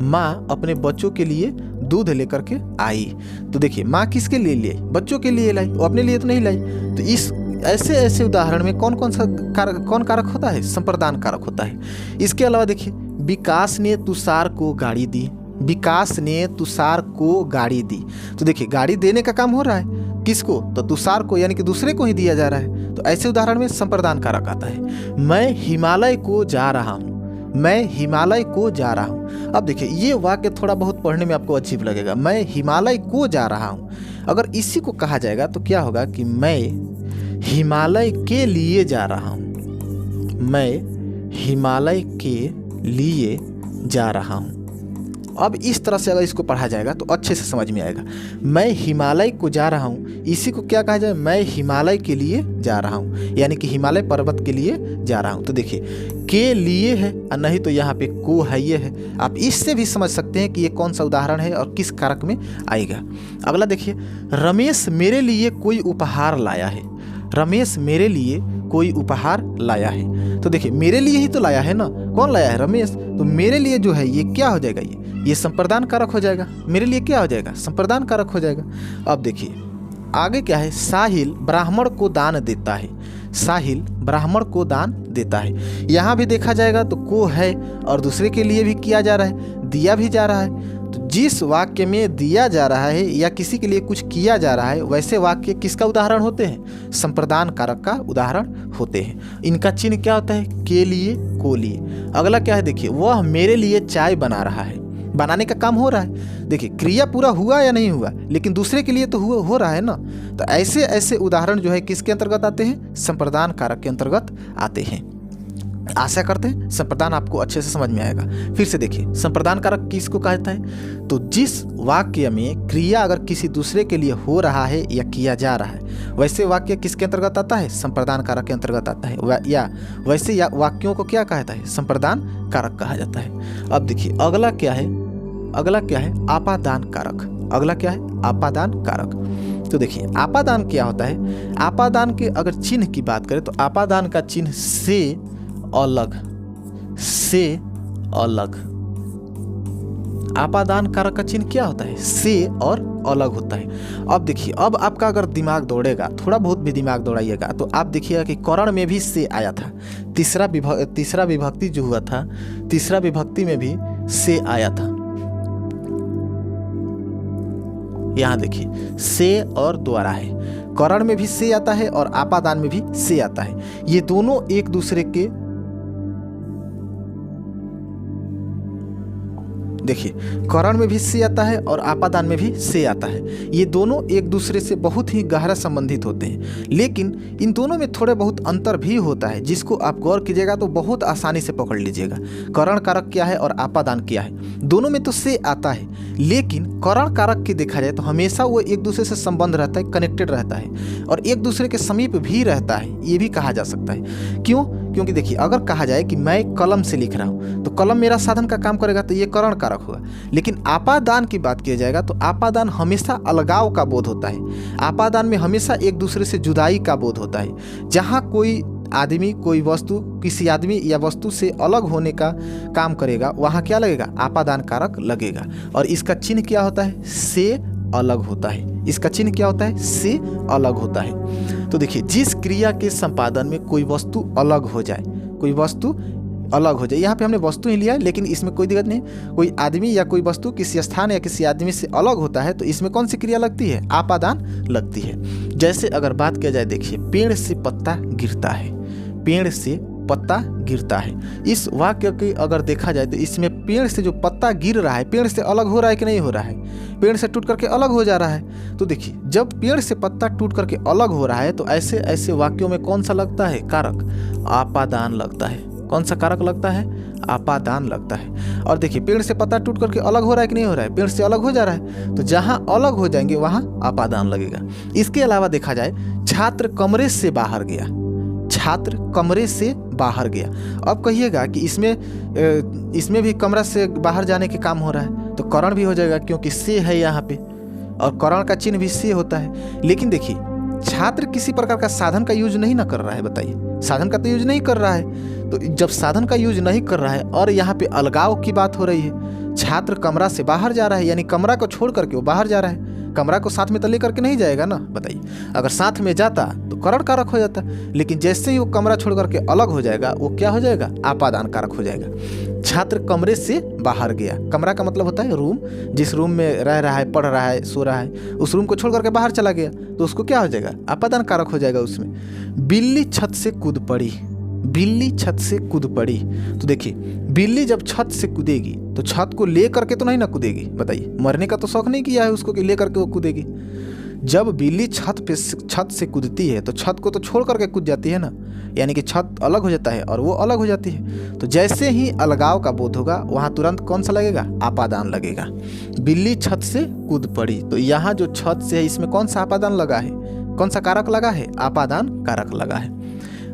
माँ अपने बच्चों के लिए दूध लेकर के आई। तो देखिए माँ किसके लिए लाई? बच्चों के लिए लाई, वो अपने लिए तो नहीं लाई। तो इस ऐसे उदाहरण में कौन कारक होता है? संप्रदान कारक होता है। इसके अलावा देखिए विकास ने तुषार को गाड़ी दी, विकास ने तुषार को गाड़ी दी। तो देखिए गाड़ी देने का काम हो रहा है, किसको? तो तुषार को, यानी कि दूसरे को ही दिया जा रहा है। तो ऐसे उदाहरण में संप्रदान कारक आता है। मैं हिमालय को जा रहा हूँ, मैं हिमालय को जा रहा हूँ। अब देखिए ये वाक्य थोड़ा बहुत पढ़ने में आपको अजीब लगेगा, मैं हिमालय को जा रहा हूँ। अगर इसी को कहा जाएगा तो क्या होगा कि मैं हिमालय के लिए जा रहा हूँ, मैं हिमालय के लिए जा रहा हूँ। अब इस तरह से अगर इसको पढ़ा जाएगा तो अच्छे से समझ में आएगा। मैं हिमालय को जा रहा हूँ, इसी को क्या कहा जाए, मैं हिमालय के लिए जा रहा हूँ, यानी कि हिमालय पर्वत के लिए जा रहा हूँ। तो देखिए के लिए है और नहीं तो यहाँ पे को है, ये है। आप इससे भी समझ सकते हैं कि ये कौन सा उदाहरण है और किस कारक में आएगा। अगला देखिए, रमेश मेरे लिए कोई उपहार लाया है। रमेश मेरे लिए कोई उपहार लाया है। तो देखिए मेरे लिए ही तो लाया है ना, कौन लाया है, रमेश। तो मेरे लिए जो है ये क्या हो जाएगा, ये संप्रदान कारक हो जाएगा। मेरे लिए क्या हो जाएगा, संप्रदान कारक हो जाएगा। अब देखिए आगे क्या है, साहिल ब्राह्मण को दान देता है। साहिल ब्राह्मण को दान देता है। यहाँ भी देखा जाएगा तो को है और दूसरे के लिए भी किया जा रहा है, दिया भी जा रहा है। तो जिस वाक्य में दिया जा रहा है या किसी के लिए कुछ किया जा रहा है, वैसे वाक्य किसका उदाहरण होते हैं, संप्रदान कारक का उदाहरण होते हैं। इनका चिन्ह क्या होता है, के लिए, को लिए। अगला क्या है, देखिए वह मेरे लिए चाय बना रहा है। बनाने का काम हो रहा है। देखिए क्रिया पूरा हुआ या नहीं हुआ, लेकिन दूसरे के लिए तो हो रहा है ना। तो ऐसे ऐसे उदाहरण जो है किसके अंतर्गत आते हैं, संप्रदान कारक के अंतर्गत आते हैं। आशा करते हैं संप्रदान आपको अच्छे से समझ में आएगा। फिर से देखिए संप्रदान कारक किसको कहता है, तो जिस वाक्य में क्रिया अगर किसी दूसरे के लिए हो रहा है या किया जा रहा है, वैसे वाक्य किसके अंतर्गत आता है, संप्रदान कारक के अंतर्गत आता है। या वैसे वाक्यों को क्या कहता है, संप्रदान कारक कहा जाता है। अब देखिए अगला क्या है, अगला क्या है, आपादान कारक। अगला क्या है, आपादान कारक। तो देखिए आपादान क्या होता है, आपादान के अगर चिन्ह की बात करें तो आपादान का चिन्ह से अलग, से अलग। आपादान कारक का चिन्ह क्या होता है, से और अलग होता है। अब देखिए अब आपका अगर दिमाग दौड़ेगा, थोड़ा बहुत भी दिमाग दौड़ाइएगा, तो आप देखिएगा कि करण में भी से आया था। तीसरा विभक्ति जो हुआ था, तीसरा विभक्ति में भी से आया था। यहाँ देखिए से और द्वारा है, करण में भी से आता है और आपादान में भी से आता है। ये दोनों एक दूसरे के, देखिए करण में भी से आता है और आपादान में भी से आता है। ये दोनों एक दूसरे से बहुत ही गहरा संबंधित होते हैं, लेकिन इन दोनों में थोड़े बहुत अंतर भी होता है, जिसको आप गौर कीजिएगा तो बहुत आसानी से पकड़ लीजिएगा। करण कारक क्या है और आपादान क्या है। दोनों में तो से आता है, लेकिन करण कारक की देखा जाए तो हमेशा वो एक दूसरे से संबंध रहता है, कनेक्टेड रहता है और एक दूसरे के समीप भी रहता है, ये भी कहा जा सकता है। क्यों, क्योंकि देखिए अगर कहा जाए कि मैं कलम से लिख रहा हूँ तो कलम मेरा साधन का काम करेगा, तो ये करण कारक होगा। लेकिन आपादान की बात किया जाएगा तो आपादान हमेशा अलगाव का बोध होता है। आपादान में हमेशा एक दूसरे से जुदाई का बोध होता है। जहाँ कोई आदमी, कोई वस्तु किसी आदमी या वस्तु से अलग होने का काम करेगा, वहाँ क्या लगेगा, आपादान कारक लगेगा। और इसका चिन्ह क्या होता है, से अलग होता है। इसका चिन्ह क्या होता है, से अलग होता है। तो देखिए जिस क्रिया के संपादन में कोई वस्तु अलग हो जाए, कोई वस्तु अलग हो जाए, यहाँ पे हमने वस्तु ही लिया है, लेकिन इसमें कोई दिक्कत नहीं। कोई आदमी या कोई वस्तु किसी स्थान या किसी आदमी से अलग होता है तो इसमें कौन सी क्रिया लगती है, आपादान लगती है। जैसे अगर बात किया जाए, देखिए पेड़ से पत्ता गिरता है, पेड़ से पत्ता गिरता है। इस वाक्य की अगर देखा जाए तो इसमें पेड़ से जो पत्ता गिर रहा है, पेड़ से अलग हो रहा है कि नहीं हो रहा है, पेड़ से टूट करके अलग हो जा रहा है। तो देखिए जब पेड़ से पत्ता टूट करके अलग हो रहा है तो ऐसे ऐसे वाक्यों में कौन सा लगता है, कारक, आपादान लगता है। कौन सा कारक लगता है, आपादान लगता है। और देखिए पेड़ से पत्ता टूट करके अलग हो रहा है कि नहीं हो रहा है, पेड़ से अलग हो जा रहा है, तो जहाँ अलग हो जाएंगे वहाँ आपादान लगेगा। इसके अलावा देखा जाए, छात्र कमरे से बाहर गया, छात्र कमरे से बाहर गया। अब कहिएगा कि इसमें भी कमरा से बाहर जाने के काम हो रहा है, तो करण भी हो जाएगा क्योंकि से है यहाँ पे और करण का चिन्ह भी से होता है। लेकिन देखिए छात्र किसी प्रकार का साधन का यूज नहीं ना कर रहा है, बताइए, साधन का तो यूज नहीं कर रहा है। तो जब साधन का यूज नहीं कर रहा है और यहाँ पे अलगाव की बात हो रही है, छात्र कमरा से बाहर जा रहा है, यानी कमरा को छोड़ करके वो बाहर जा रहा है। कमरा को साथ में तो लेकर के नहीं जाएगा ना, बताइए। अगर साथ में जाता तो करण कारक हो जाता, लेकिन जैसे ही वो कमरा छोड़ करके अलग हो जाएगा वो क्या हो जाएगा, आपादान कारक हो जाएगा। छात्र कमरे से बाहर गया, कमरा का मतलब होता है रूम, जिस रूम में रह रहा है, पढ़ रहा है, सो रहा है, उस रूम को छोड़ करके बाहर चला गया तो उसको क्या हो जाएगा, आपादान कारक हो जाएगा उसमें। बिल्ली छत से कूद पड़ी, बिल्ली छत से कूद पड़ी। तो देखिए बिल्ली जब छत से कूदेगी तो छत को ले करके तो नहीं ना कूदेगी, बताइए, मरने का तो शौक नहीं किया है उसको कि ले करके वो कूदेगी। जब बिल्ली छत से कूदती है तो छत को तो छोड़ करके कूद जाती है ना, यानी कि छत अलग हो जाता है और वो अलग हो जाती है। तो जैसे ही अलगाव का बोध होगा वहाँ तुरंत कौन सा लगेगा, आपादान लगेगा। बिल्ली छत से कूद पड़ी, तो यहाँ जो छत से है इसमें कौन सा आपादान लगा है, कौन सा कारक लगा है, आपादान कारक लगा है।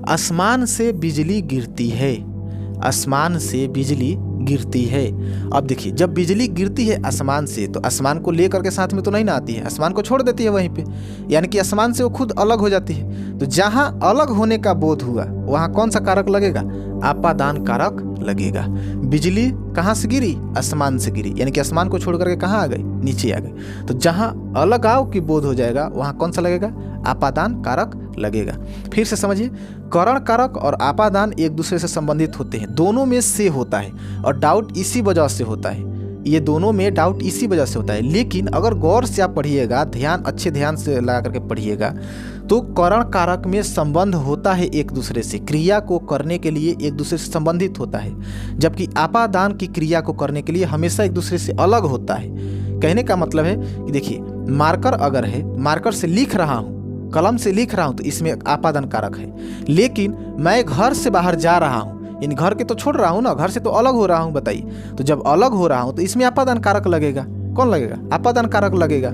आसमान से बिजली गिरती है, आसमान से बिजली गिरती है। अब देखिए जब बिजली गिरती है आसमान से तो आसमान को लेकर के साथ में तो नहीं ना आती है, आसमान को छोड़ देती है वहीं पे, यानी कि आसमान से वो खुद अलग हो जाती है। तो जहाँ अलग होने का बोध हुआ वहाँ कौन सा कारक लगेगा, आपादान कारक लगेगा। बिजली कहाँ से गिरी, आसमान से गिरी, यानी कि आसमान को छोड़ करके कहाँ आ गई, नीचे आ गई। तो जहाँ अलगाव की बोध हो जाएगा वहाँ कौन सा लगेगा, आपादान कारक लगेगा। फिर से समझिए, करण कारक और आपादान एक दूसरे से संबंधित होते हैं, दोनों में से होता है और डाउट इसी वजह से होता है, ये दोनों में डाउट इसी वजह से होता है। लेकिन अगर गौर से आप पढ़िएगा, अच्छे ध्यान से लगा करके पढ़िएगा, तो करण कारक में संबंध होता है एक दूसरे से, क्रिया को करने के लिए एक दूसरे से संबंधित होता है, जबकि आपादान की क्रिया को करने के लिए हमेशा एक दूसरे से अलग होता है। कहने का मतलब है कि देखिए, मार्कर अगर है, मार्कर से लिख रहा हूँ, कलम से लिख रहा हूँ, तो इसमें आपादान कारक है। लेकिन मैं घर से बाहर जा रहा हूँ, इन घर के तो छोड़ रहा हूँ ना, घर से तो अलग हो रहा हूँ, बताइए। तो जब अलग हो रहा हूँ तो इसमें आपादान कारक लगेगा, कौन लगेगा, आपादान कारक लगेगा।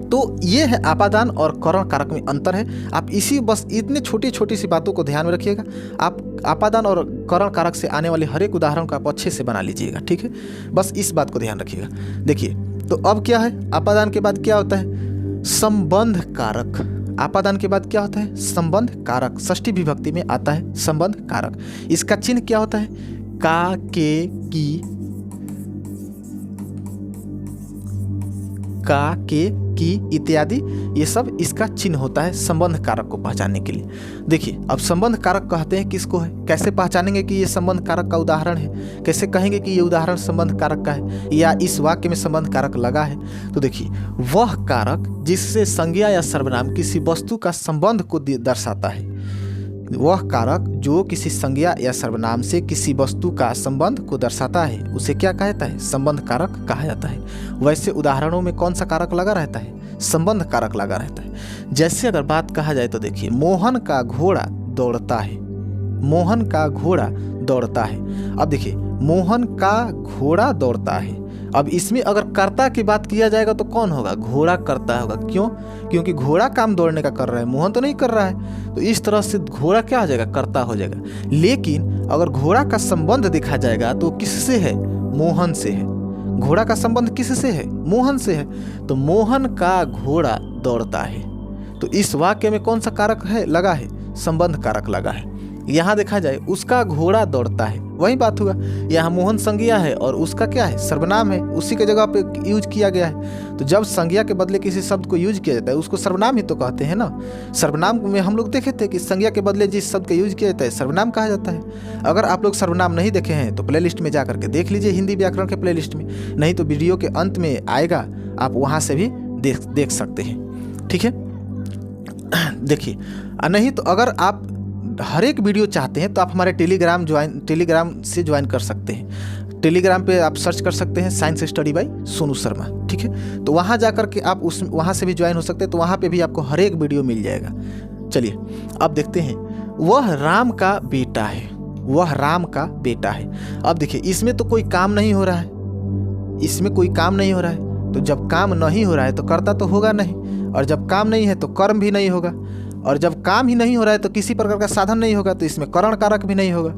तो ये है आपादान और करण कारक में अंतर है। आप बस इतने छोटी छोटी सी बातों को ध्यान में रखिएगा। आप आपादान और करण कारक से आने वाले हर एक उदाहरण को आप अच्छे से बना लीजिएगा, ठीक है। बस इस बात को ध्यान रखिएगा। देखिए तो अब क्या है, आपादान के बाद क्या होता है, संबंध कारक। आपादान के बाद क्या होता है, संबंध कारक। षष्ठी विभक्ति में आता है संबंध कारक। इसका चिन्ह क्या होता है, का, के, की, का, के, की इत्यादि, ये सब इसका चिन्ह होता है संबंध कारक को पहचानने के लिए। देखिए अब संबंध कारक कहते हैं किसको है, कैसे पहचानेंगे कि ये संबंध कारक का उदाहरण है, कैसे कहेंगे कि ये उदाहरण संबंध कारक का है या इस वाक्य में संबंध कारक लगा है। तो देखिए, वह कारक जिससे संज्ञा या सर्वनाम किसी वस्तु का संबंध को दर्शाता है, वह कारक जो किसी संज्ञा या सर्वनाम से किसी वस्तु का संबंध को दर्शाता है उसे क्या कहता है, संबंध कारक कहा जाता है। वैसे उदाहरणों में कौन सा कारक लगा रहता है, संबंध कारक लगा रहता है। जैसे अगर बात कहा जाए तो देखिए, मोहन का घोड़ा दौड़ता है, मोहन का घोड़ा दौड़ता है। अब देखिए, मोहन का घोड़ा दौड़ता है, अब इसमें अगर कर्ता की बात किया जाएगा तो कौन होगा, घोड़ा कर्ता होगा। क्यों, क्योंकि घोड़ा काम दौड़ने का कर रहा है, मोहन तो नहीं कर रहा है, तो इस तरह से घोड़ा क्या हो जाएगा, कर्ता हो जाएगा। लेकिन अगर घोड़ा का संबंध देखा जाएगा तो किससे है, मोहन से है। घोड़ा का संबंध किससे है, मोहन से है। तो मोहन का घोड़ा दौड़ता है, तो इस वाक्य में कौन सा कारक है लगा है, संबंध कारक लगा है। यहाँ देखा जाए, उसका घोड़ा दौड़ता है, वही बात हुआ। यहाँ मोहन संज्ञा है और उसका क्या है, सर्वनाम है, उसी के जगह पे यूज किया गया है। तो जब संज्ञा के बदले किसी शब्द को यूज किया जाता है उसको सर्वनाम ही तो कहते हैं ना। सर्वनाम में हम लोग देखे थे कि संज्ञा के बदले जिस शब्द का यूज किया जाता है सर्वनाम कहा जाता है। अगर आप लोग सर्वनाम नहीं देखे हैं तो प्लेलिस्ट में जा करके देख लीजिए, हिंदी व्याकरण के प्लेलिस्ट में, नहीं तो वीडियो के अंत में आएगा, आप वहाँ से भी देख सकते हैं, ठीक है। देखिए, नहीं तो अगर आप हर एक वीडियो चाहते हैं तो आप हमारे टेलीग्राम से ज्वाइन कर सकते हैं। टेलीग्राम पे आप सर्च कर सकते हैं science study bye Sonu Sharma, ठीक है। तो वहाँ जा कर के आप वहाँ से भी ज्वाइन हो सकते हैं, तो वहाँ पे भी आपको हर एक वीडियो मिल जाएगा। चलिए अब देखते हैं, वह राम का बेटा है, वह राम का बेटा है। अब देखिए, इसमें तो कोई काम नहीं हो रहा है, इसमें कोई काम नहीं हो रहा है, तो जब काम नहीं हो रहा है तो कर्ता तो होगा नहीं, और जब काम नहीं है तो कर्म भी नहीं होगा, और जब काम ही नहीं हो रहा है तो किसी प्रकार का साधन नहीं होगा, तो इसमें करण कारक भी नहीं होगा।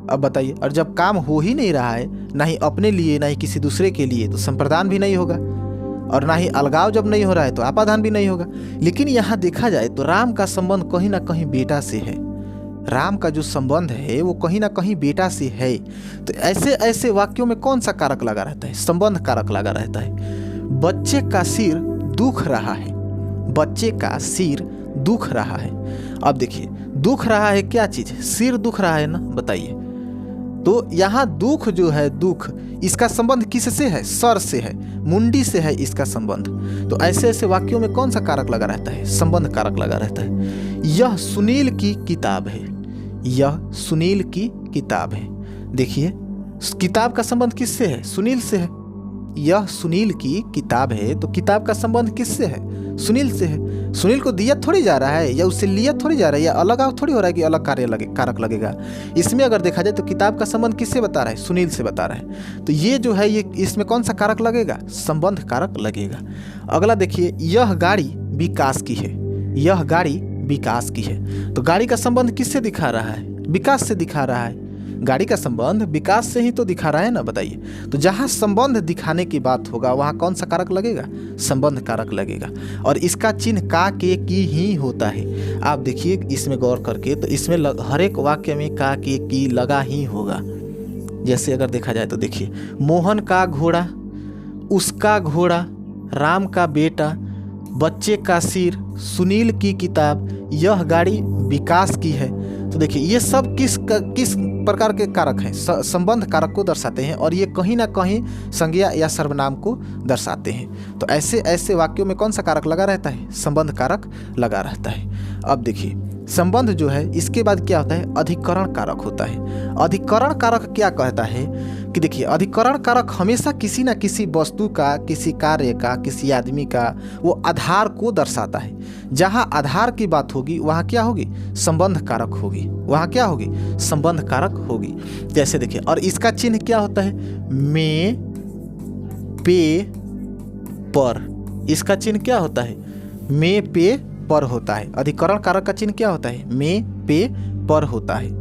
अब बताइए, और जब काम हो ही नहीं रहा है, ना ही अपने लिए ना ही किसी दूसरे के लिए, तो संप्रदान भी नहीं होगा, और ना ही अलगाव जब नहीं हो रहा है तो आपादान भी नहीं होगा। लेकिन यहाँ देखा जाए तो राम का संबंध कहीं ना कहीं बेटा से है, राम का जो संबंध है वो कहीं ना कहीं बेटा से है। तो ऐसे ऐसे वाक्यों में कौन सा कारक लगा रहता है, संबंध कारक लगा रहता है। बच्चे का सिर दुख रहा है, बच्चे का सिर दुख रहा है। अब देखिए, दुख रहा है क्या चीज, सिर दुख रहा है ना, बताइए। तो यहाँ दुख जो है, दुख इसका संबंध किससे है, सर से है, मुंडी से है इसका संबंध। तो ऐसे ऐसे वाक्यों में कौन सा कारक लगा रहता है, संबंध कारक लगा रहता है। यह सुनील की किताब है, यह सुनील की किताब है। देखिए, किताब का संबंध किससे है, सुनील से है। यह सुनील की किताब है, तो किताब का संबंध किससे है, सुनील से है। सुनील को दिया थोड़ी जा रहा है या उससे लिया थोड़ी जा रहा है या अलग थोड़ी हो रहा है कि अलग कारक लगेगा। इसमें अगर देखा जाए तो किताब का संबंध किससे बता रहा है? सुनील से बता रहा है। तो ये जो है ये इसमें कौन सा कारक लगेगा? संबंध कारक लगेगा। अगला देखिए, यह गाड़ी विकास की है। यह गाड़ी विकास की है, तो गाड़ी का संबंध किससे दिखा रहा है? विकास से दिखा रहा है। गाड़ी का संबंध विकास से ही तो दिखा रहा है ना, बताइए। तो जहाँ संबंध दिखाने की बात होगा वहाँ कौन सा कारक लगेगा? संबंध कारक लगेगा। और इसका चिन्ह का, के, की ही होता है। आप देखिए इसमें गौर करके, तो इसमें हर एक वाक्य में का, के, की लगा ही होगा। जैसे अगर देखा जाए तो देखिए, मोहन का घोड़ा, उसका घोड़ा, राम का बेटा, बच्चे का सिर, सुनील की किताब, यह गाड़ी विकास की है। तो देखिए ये सब किस प्रकार के कारक हैं? संबंध कारक को दर्शाते हैं और ये कहीं ना कहीं संज्ञा या सर्वनाम को दर्शाते हैं। तो ऐसे ऐसे वाक्यों में कौन सा कारक लगा रहता है? संबंध कारक लगा रहता है। अब देखिए संबंध जो है इसके बाद क्या होता है? अधिकरण कारक होता है। अधिकरण कारक क्या कहता है कि देखिए, अधिकरण कारक हमेशा किसी न किसी वस्तु का, किसी कार्य का, किसी आदमी का वो आधार को दर्शाता है। जहाँ आधार की बात होगी वहाँ क्या होगी? संबंध कारक होगी। वहाँ क्या होगी? संबंध कारक होगी। जैसे देखिए, और इसका चिन्ह क्या होता है? में, पे, पर। इसका चिन्ह क्या होता है? में, पे, पर होता है। अधिकरण कारक का चिन्ह क्या होता है? में, पे, पर होता है।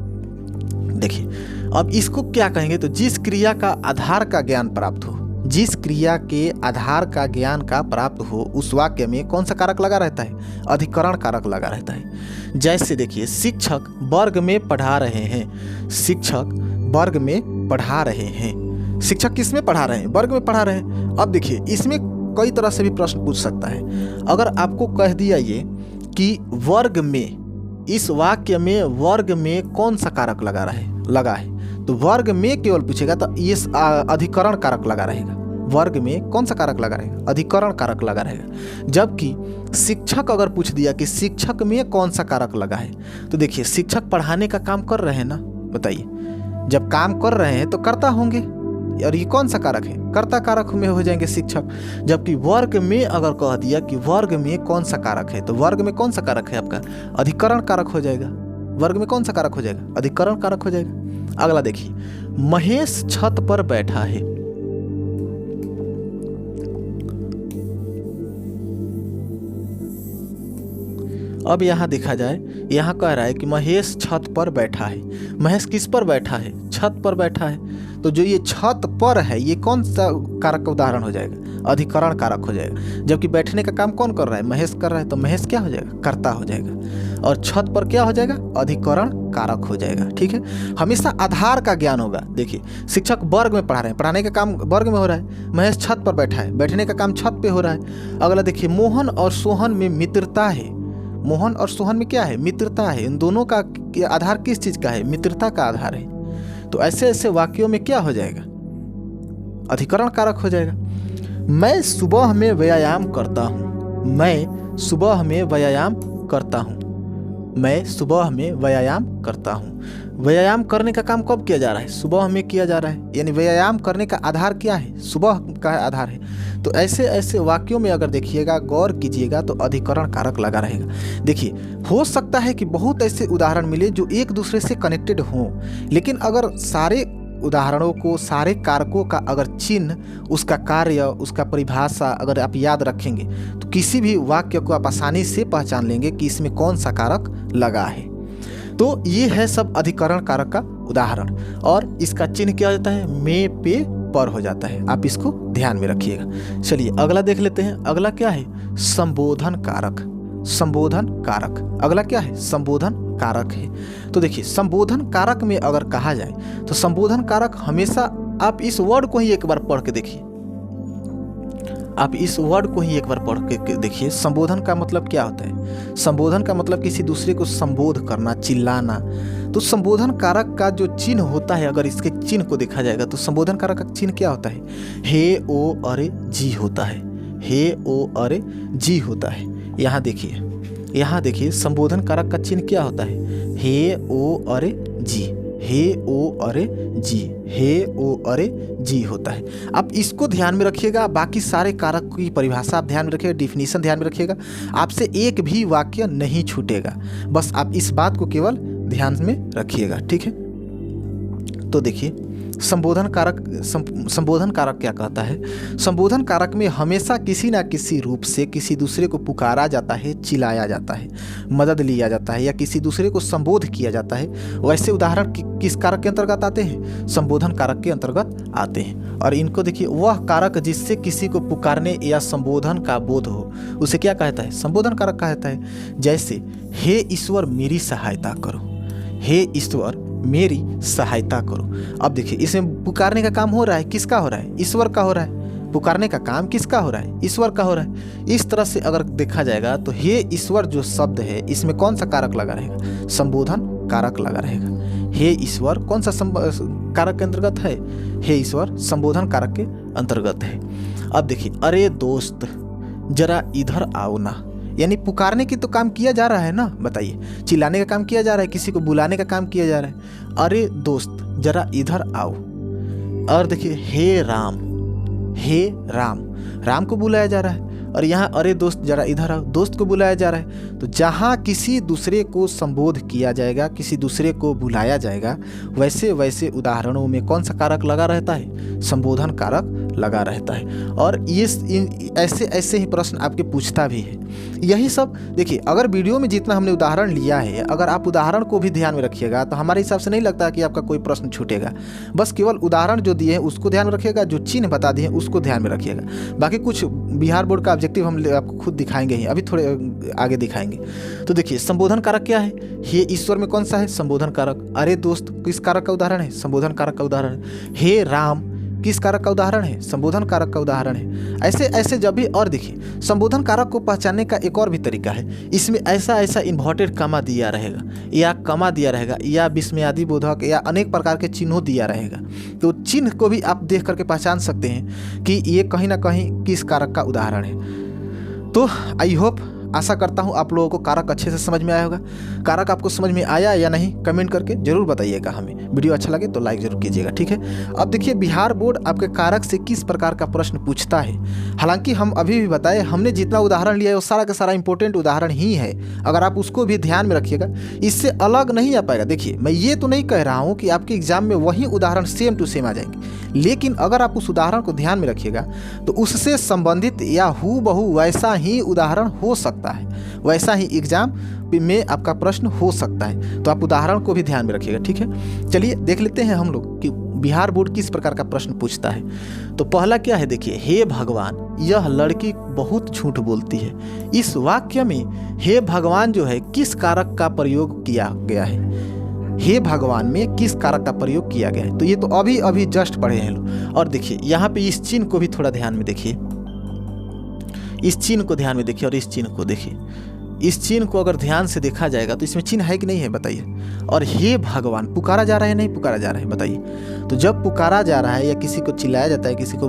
देखिए अब इसको क्या कहेंगे? तो जिस क्रिया का आधार का ज्ञान प्राप्त हो, जिस क्रिया के आधार का ज्ञान का प्राप्त हो, उस वाक्य में कौन सा कारक लगा रहता है? अधिकरण कारक लगा रहता है। जैसे देखिए, शिक्षक वर्ग में पढ़ा रहे हैं। शिक्षक वर्ग में पढ़ा रहे हैं। शिक्षक किस में पढ़ा रहे हैं? वर्ग में पढ़ा रहे हैं। अब देखिए इसमें कई तरह से भी प्रश्न पूछ सकता है। अगर आपको कह दिया ये कि वर्ग में, इस वाक्य में वर्ग में कौन सा कारक लगा है, तो वर्ग में केवल पूछेगा तो ये अधिकरण कारक लगा रहेगा। वर्ग में कौन सा कारक लगा रहेगा? अधिकरण कारक लगा रहेगा। जबकि शिक्षक अगर पूछ दिया कि शिक्षक में कौन सा कारक लगा है, तो देखिए शिक्षक पढ़ाने का काम कर रहे हैं ना, बताइए। जब काम कर रहे हैं तो कर्ता होंगे, और ये कौन सा कारक है? कर्ता कारक में हो जाएंगे शिक्षक। जबकि वर्ग में अगर कह दिया कि वर्ग में कौन सा कारक है, तो वर्ग में कौन सा कारक है आपका? अधिकरण कारक हो जाएगा। वर्ग में कौन सा कारक हो जाएगा? अधिकरण कारक हो जाएगा। अगला देखिए, महेश छत पर बैठा है। अब यहाँ देखा जाए, यहाँ कह रहा है कि महेश छत पर बैठा है। महेश किस पर बैठा है? छत पर बैठा है। तो जो ये छत पर है ये कौन सा कारक का उदाहरण हो जाएगा? अधिकरण कारक हो जाएगा। जबकि बैठने का काम कौन कर रहा है? महेश कर रहा है। तो महेश क्या हो जाएगा? कर्ता हो जाएगा। और छत पर क्या हो जाएगा? अधिकरण कारक हो जाएगा। ठीक है, हमेशा आधार का ज्ञान होगा। देखिए शिक्षक वर्ग में पढ़ा रहे हैं, पढ़ाने का काम वर्ग में हो रहा है। महेश छत पर बैठा है, बैठने का काम छत पे हो रहा है। अगला देखिए, मोहन और सोहन में मित्रता है। मोहन और सोहन में क्या है? मित्रता है। इन दोनों का आधार किस चीज का है? मित्रता का आधार है। तो ऐसे ऐसे वाक्यों में क्या हो जाएगा? अधिकरण कारक हो जाएगा। मैं सुबह में व्यायाम करता हूँ। मैं सुबह में व्यायाम करता हूँ। मैं सुबह में व्यायाम करता हूँ। व्यायाम करने का काम कब किया जा रहा है? सुबह में किया जा रहा है। यानी व्यायाम करने का आधार क्या है? सुबह का आधार है। तो ऐसे ऐसे वाक्यों में अगर देखिएगा, गौर कीजिएगा, तो अधिकरण कारक लगा रहेगा। देखिए हो सकता है कि बहुत ऐसे उदाहरण मिले जो एक दूसरे से कनेक्टेड हों, लेकिन अगर सारे उदाहरणों को, सारे कारकों का अगर चिन्ह, उसका कार्य, उसका परिभाषा अगर आप याद रखेंगे तो किसी भी वाक्य को आप आसानी से पहचान लेंगे कि इसमें कौन सा कारक लगा है। तो ये है सब अधिकरण कारक का उदाहरण। और इसका चिन्ह क्या होता है? में, पे, पर हो जाता है। आप इसको ध्यान में रखिएगा। चलिए अगला देख लेते हैं। अगला क्या है? संबोधन कारक। संबोधन कारक अगला क्या है? संबोधन कारक है। तो देखिए संबोधन कारक में अगर कहा जाए तो संबोधन कारक हमेशा, आप इस वर्ड को ही एक बार पढ़ के देखिए। आप इस वर्ड को ही एक बार पढ़ के देखिए। संबोधन का मतलब क्या होता है? संबोधन का मतलब किसी दूसरे को संबोध करना, चिल्लाना। तो संबोधन कारक का जो चिन्ह होता है, अगर इसके चिन्ह को देखा जाएगा तो संबोधन कारक का चिन्ह क्या होता है? हे, ओ, अरे, जी होता है। हे, ओ, अरे, जी होता है। यहाँ देखिए, यहाँ देखिए संबोधन कारक का चिन्ह क्या होता है? हे, ओ, अरे, जी। हे ओ अरे जी, हे ओ अरे जी होता है। अब इसको ध्यान में रखिएगा, बाकी सारे कारक की परिभाषा आप ध्यान में रखिएगा, डिफिनीशन ध्यान में रखिएगा, आपसे एक भी वाक्य नहीं छूटेगा। बस आप इस बात को केवल ध्यान में रखिएगा, ठीक है। तो देखिए संबोधन कारक क्या कहता है। संबोधन कारक में हमेशा किसी ना किसी रूप से किसी दूसरे को पुकारा जाता है, चिल्लाया जाता है, मदद लिया जाता है या किसी दूसरे को संबोध किया जाता है। वैसे उदाहरण किस कारक के अंतर्गत आते हैं? संबोधन कारक के अंतर्गत आते हैं। और इनको देखिए, वह कारक जिससे किसी को पुकारने या संबोधन का बोध हो उसे क्या कहता है? संबोधन कारक कहता है। जैसे हे ईश्वर मेरी सहायता करो, हे ईश्वर मेरी सहायता करो। अब देखिए इसमें पुकारने का काम हो रहा है, किसका हो रहा है? ईश्वर का हो रहा है। पुकारने का काम किसका हो रहा है? ईश्वर का हो रहा है। इस तरह से अगर देखा जाएगा तो हे ईश्वर जो शब्द है इसमें कौन सा कारक लगा रहेगा? संबोधन कारक लगा रहेगा। हे ईश्वर कौन सा कारक के अंतर्गत है? हे ईश्वर संबोधन कारक के अंतर्गत है। अब देखिए, अरे दोस्त जरा इधर आओ ना, यानी पुकारने की तो काम किया जा रहा है ना, बताइए, चिल्लाने का काम किया जा रहा है, किसी को बुलाने का काम किया जा रहा है। अरे दोस्त जरा इधर आओ। और देखिए हे राम, हे राम, राम को बुलाया जा रहा है। और यहाँ अरे दोस्त जरा इधर आओ, दोस्त को बुलाया जा रहा है। तो जहाँ किसी दूसरे को संबोध किया जाएगा, किसी दूसरे को बुलाया जाएगा, वैसे वैसे उदाहरणों में कौन सा कारक लगा रहता है? संबोधन कारक लगा रहता है। और ये ऐसे ऐसे ही प्रश्न आपके पूछता भी है। यही सब देखिए, अगर वीडियो में जितना हमने उदाहरण लिया है, अगर आप उदाहरण को भी ध्यान में रखिएगा तो हमारे हिसाब से नहीं लगता कि आपका कोई प्रश्न छूटेगा। बस केवल उदाहरण जो दिए हैं उसको ध्यान में रखिएगा, जो चिन्ह बता दिए हैं उसको ध्यान में रखिएगा। बाकी कुछ बिहार बोर्ड का ऑब्जेक्टिव हम आपको खुद दिखाएंगे ही, अभी थोड़े आगे दिखाएंगे। तो देखिए संबोधन कारक क्या है? हे ईश्वर में कौन सा है? संबोधन कारक। अरे दोस्त किस कारक का उदाहरण है? संबोधन कारक का उदाहरण है। हे राम किस कारक का उदाहरण है? संबोधन कारक का उदाहरण है। ऐसे ऐसे जब भी, और देखिए संबोधन कारक को पहचानने का एक और भी तरीका है। इसमें ऐसा ऐसा इन्वर्टेड कमा दिया रहेगा या कमा दिया रहेगा या विस्मयादि बोधक या अनेक प्रकार के चिन्हों दिया रहेगा। तो चिन्ह को भी आप देख करके पहचान सकते हैं कि ये कहीं ना कहीं किस कारक का उदाहरण है। तो आई होप, आशा करता हूँ आप लोगों को कारक अच्छे से समझ में आया होगा। कारक आपको समझ में आया या नहीं कमेंट करके जरूर बताइएगा हमें। वीडियो अच्छा लगे तो लाइक जरूर कीजिएगा, ठीक है। अब देखिए बिहार बोर्ड आपके कारक से किस प्रकार का प्रश्न पूछता है। हालांकि हम अभी भी बताए, हमने जितना उदाहरण लिया है वो सारा का सारा इंपॉर्टेंट उदाहरण ही है। अगर आप उसको भी ध्यान में रखिएगा, इससे अलग नहीं आ पाएगा। देखिए मैं ये तो नहीं कह रहा हूँ कि आपके एग्जाम में वही उदाहरण सेम टू सेम आ जाएंगे, लेकिन अगर आप उस उदाहरण को ध्यान में रखिएगा तो उससे संबंधित या हूबहू वैसा ही उदाहरण हो सकता है, वैसा ही एग्जाम में आपका प्रश्न हो सकता है। तो आप उदाहरण को भी ध्यान में रखिएगा, ठीक है। चलिए देख लेते हैं हम लोग कि बिहार बोर्ड किस प्रकार का प्रश्न पूछता है। तो पहला क्या है, देखिए, हे भगवान यह लड़की बहुत झूठ बोलती है। इस वाक्य में हे भगवान जो है किस कारक का प्रयोग किया गया है? हे भगवान में किस कारक का प्रयोग किया गया है? तो ये तो अभी अभी जस्ट पढ़े हैं लोग। और देखिए यहाँ पे इस चिन्ह को भी थोड़ा ध्यान में देखिए, इस चिन्ह को ध्यान में देखिए और इस चिन्ह को देखिए। इस चिन्ह को अगर ध्यान से देखा जाएगा तो इसमें चिन्ह है कि नहीं है, बताइए। और हे भगवान पुकारा जा रहा है नहीं पुकारा जा रहा है, बताइए। तो जब पुकारा जा रहा है या किसी को चिल्लाया जाता है, किसी को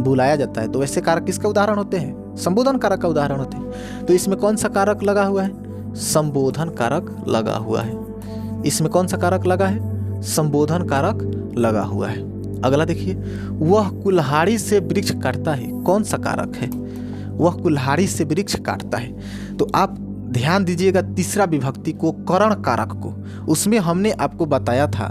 बुलाया जाता है, तो वैसे कारक किसका उदाहरण होते हैं? संबोधन कारक का उदाहरण होते हैं। तो इसमें कौन सा कारक लगा हुआ है? संबोधन कारक लगा हुआ है। इसमें कौन सा कारक लगा है? संबोधन कारक लगा हुआ है। अगला देखिए, वह कुल्हाड़ी से वृक्ष काटता है, कौन सा कारक है? वह कुल्हाड़ी से वृक्ष काटता है। तो आप ध्यान दीजिएगा तीसरा विभक्ति को, करण कारक को। उसमें हमने आपको बताया था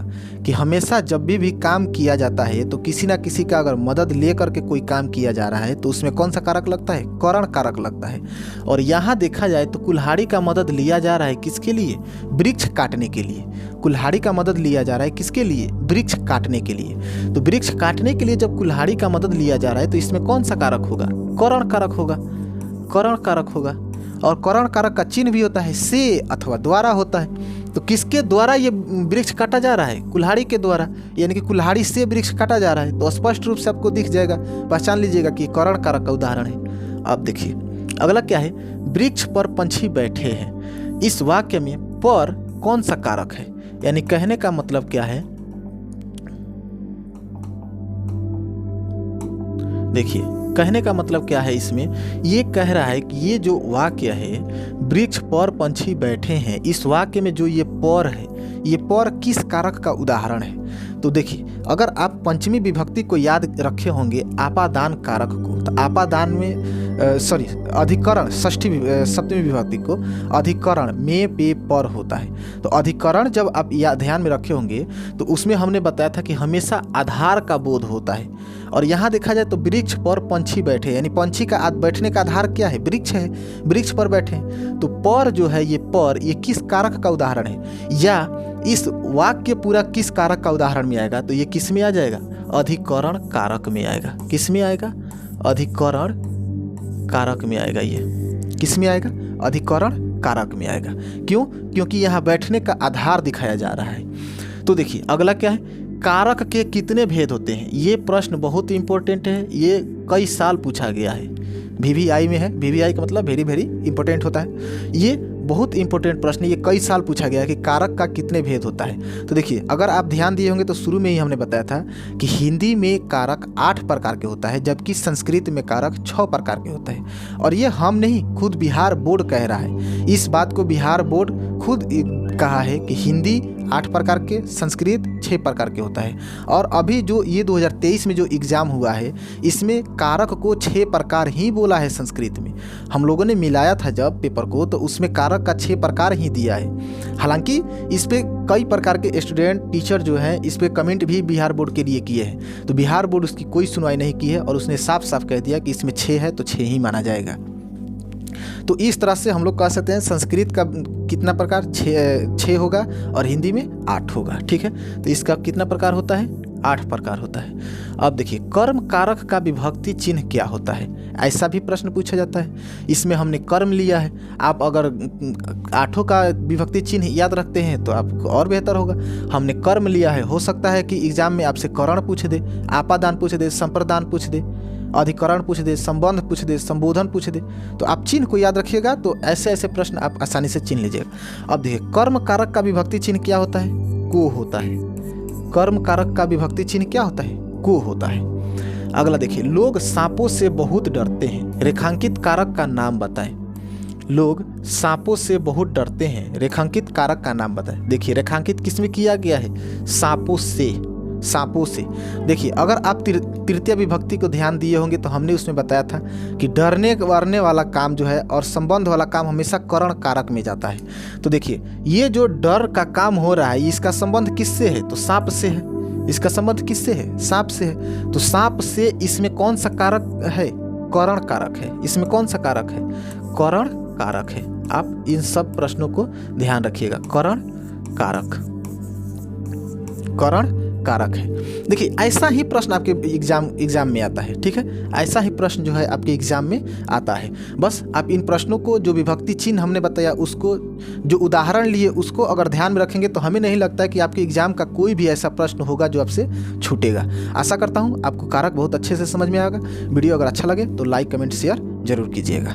कि हमेशा जब भी काम किया जाता है तो किसी ना किसी का अगर मदद लेकर के कोई काम किया जा रहा है तो उसमें कौन सा कारक लगता है? करण कारक लगता है। और यहाँ देखा जाए तो कुल्हाड़ी का मदद लिया जा रहा है किसके लिए? वृक्ष काटने के लिए। कुल्हाड़ी का मदद लिया जा रहा है किसके लिए? वृक्ष काटने के लिए। तो वृक्ष काटने के लिए जब कुल्हाड़ी का मदद लिया जा रहा है तो इसमें कौन सा कारक होगा? करण कारक होगा, करण कारक होगा। और करण कारक का चिन्ह भी होता है से अथवा द्वारा होता है। तो किसके द्वारा ये वृक्ष काटा जा रहा है? कुल्हाड़ी के द्वारा, यानी कि कुल्हाड़ी से वृक्ष काटा जा रहा है। तो स्पष्ट रूप से आपको दिख जाएगा, पहचान लीजिएगा कि करण कारक का उदाहरण है। अब देखिए अगला क्या है, वृक्ष पर पंछी बैठे हैं। इस वाक्य में पर कौन सा कारक है? यानी कहने का मतलब क्या है, देखिए कहने का मतलब क्या है, इसमें ये कह रहा है कि ये जो वाक्य है वृक्ष पर पंछी बैठे हैं, इस वाक्य में जो ये पर है ये पर किस कारक का उदाहरण है। तो देखिए, अगर आप पंचमी विभक्ति को याद रखे होंगे आपादान कारक को, तो आपादान में अधिकरण सप्तमी विभक्ति को अधिकरण में पे पर होता है। तो अधिकरण जब आप ध्यान में रखे होंगे तो उसमें हमने बताया था कि हमेशा आधार का बोध होता है। और यहाँ देखा जाए तो वृक्ष पर पंछी बैठे, यानी पंछी का बैठने का आधार क्या है? वृक्ष है, वृक्ष पर बैठे। तो पर जो है ये किस कारक का उदाहरण है, या इस वाक्य पूरा किस कारक का उदाहरण में आएगा? तो ये किस में आ जाएगा? अधिकरण कारक में आएगा। किस में आएगा? अधिकरण कारक में आएगा। ये किस में आएगा? अधिकरण कारक में आएगा। क्यों? क्योंकि यहाँ बैठने का आधार दिखाया जा रहा है। तो देखिए अगला क्या है, कारक के कितने भेद होते हैं? ये प्रश्न बहुत इंपॉर्टेंट है, ये कई साल पूछा गया है, VVI में है। VVI का मतलब वेरी वेरी इंपॉर्टेंट होता है। ये बहुत इंपॉर्टेंट प्रश्न, ये कई साल पूछा गया है कि कारक का कितने भेद होता है। तो देखिए, अगर आप ध्यान दिए होंगे तो शुरू में ही हमने बताया था कि हिंदी में कारक 8 प्रकार के होता है, जबकि संस्कृत में कारक 6 प्रकार के होता है। और ये हम नहीं, खुद बिहार बोर्ड कह रहा है। इस बात को बिहार बोर्ड खुद कहा है कि हिंदी 8 प्रकार के, संस्कृत 6 प्रकार के होता है। और अभी जो ये 2023 में जो एग्ज़ाम हुआ है, इसमें कारक को 6 प्रकार ही बोला है। संस्कृत में हम लोगों ने मिलाया था जब पेपर को, तो उसमें कारक का 6 प्रकार ही दिया है। हालांकि इस पे कई प्रकार के स्टूडेंट, टीचर जो हैं, इस पे कमेंट भी बिहार बोर्ड के लिए किए हैं। तो बिहार बोर्ड उसकी कोई सुनवाई नहीं की है और उसने साफ साफ कह दिया कि इसमें 6 है तो 6 ही माना जाएगा। तो इस तरह से हम लोग कह सकते हैं संस्कृत का कितना प्रकार? 6 होगा और हिंदी में 8 होगा। ठीक है, तो इसका कितना प्रकार होता है? 8 प्रकार होता है। अब देखिए, कर्म कारक का विभक्ति चिन्ह क्या होता है? ऐसा भी प्रश्न पूछा जाता है। इसमें हमने कर्म लिया है। आप अगर 8 का विभक्ति चिन्ह याद रखते हैं तो आपको और बेहतर होगा। हमने कर्म लिया है, हो सकता है कि एग्जाम में आपसे करण पूछ दे, आपादान पूछ दे, संप्रदान पूछ दे, अधिकरण पूछ दे, संबंध पूछ दे, संबोधन पूछ दे। तो आप चिन्ह को याद रखिएगा, तो ऐसे ऐसे प्रश्न आप आसानी से चिन्ह लीजिएगा। अब देखिए, कर्म कारक का विभक्ति चिन्ह क्या होता है? को होता है। कर्म कारक का विभक्ति चिन्ह क्या होता है? को होता है। अगला देखिए, लोग सांपों से बहुत डरते हैं, रेखांकित कारक का नाम बताएं। लोग सांपों से बहुत डरते हैं, रेखांकित कारक का नाम बताएं। देखिए, रेखांकित किस में किया गया है? सांपों से। सांपों से। देखिए, अगर आप तृतीय विभक्ति को ध्यान दिए होंगे तो हमने उसमें बताया था कि डरने वरने वाला काम जो है और संबंध वाला काम हमेशा करण कारक में जाता है। तो देखिए, ये जो डर का काम हो रहा है, इसका संबंध किससे है? तो सांप से है। इसका संबंध किससे है? सांप से है। तो सांप से इसमें कौन सा कारक है? करण कारक है। इसमें कौन सा कारक है? करण कारक है। आप इन सब प्रश्नों को ध्यान रखिएगा। करण कारक, करण कारक है। देखिए, ऐसा ही प्रश्न आपके एग्जाम में आता है। ठीक है, ऐसा ही प्रश्न जो है आपके एग्जाम में आता है। बस आप इन प्रश्नों को, जो विभक्ति चिन्ह हमने बताया, उसको जो उदाहरण लिए, उसको अगर ध्यान में रखेंगे तो हमें नहीं लगता है कि आपके एग्जाम का कोई भी ऐसा प्रश्न होगा जो आपसे छूटेगा। आशा करता हूँ आपको कारक बहुत अच्छे से समझ में आएगा। वीडियो अगर अच्छा लगे तो लाइक, कमेंट, शेयर जरूर कीजिएगा।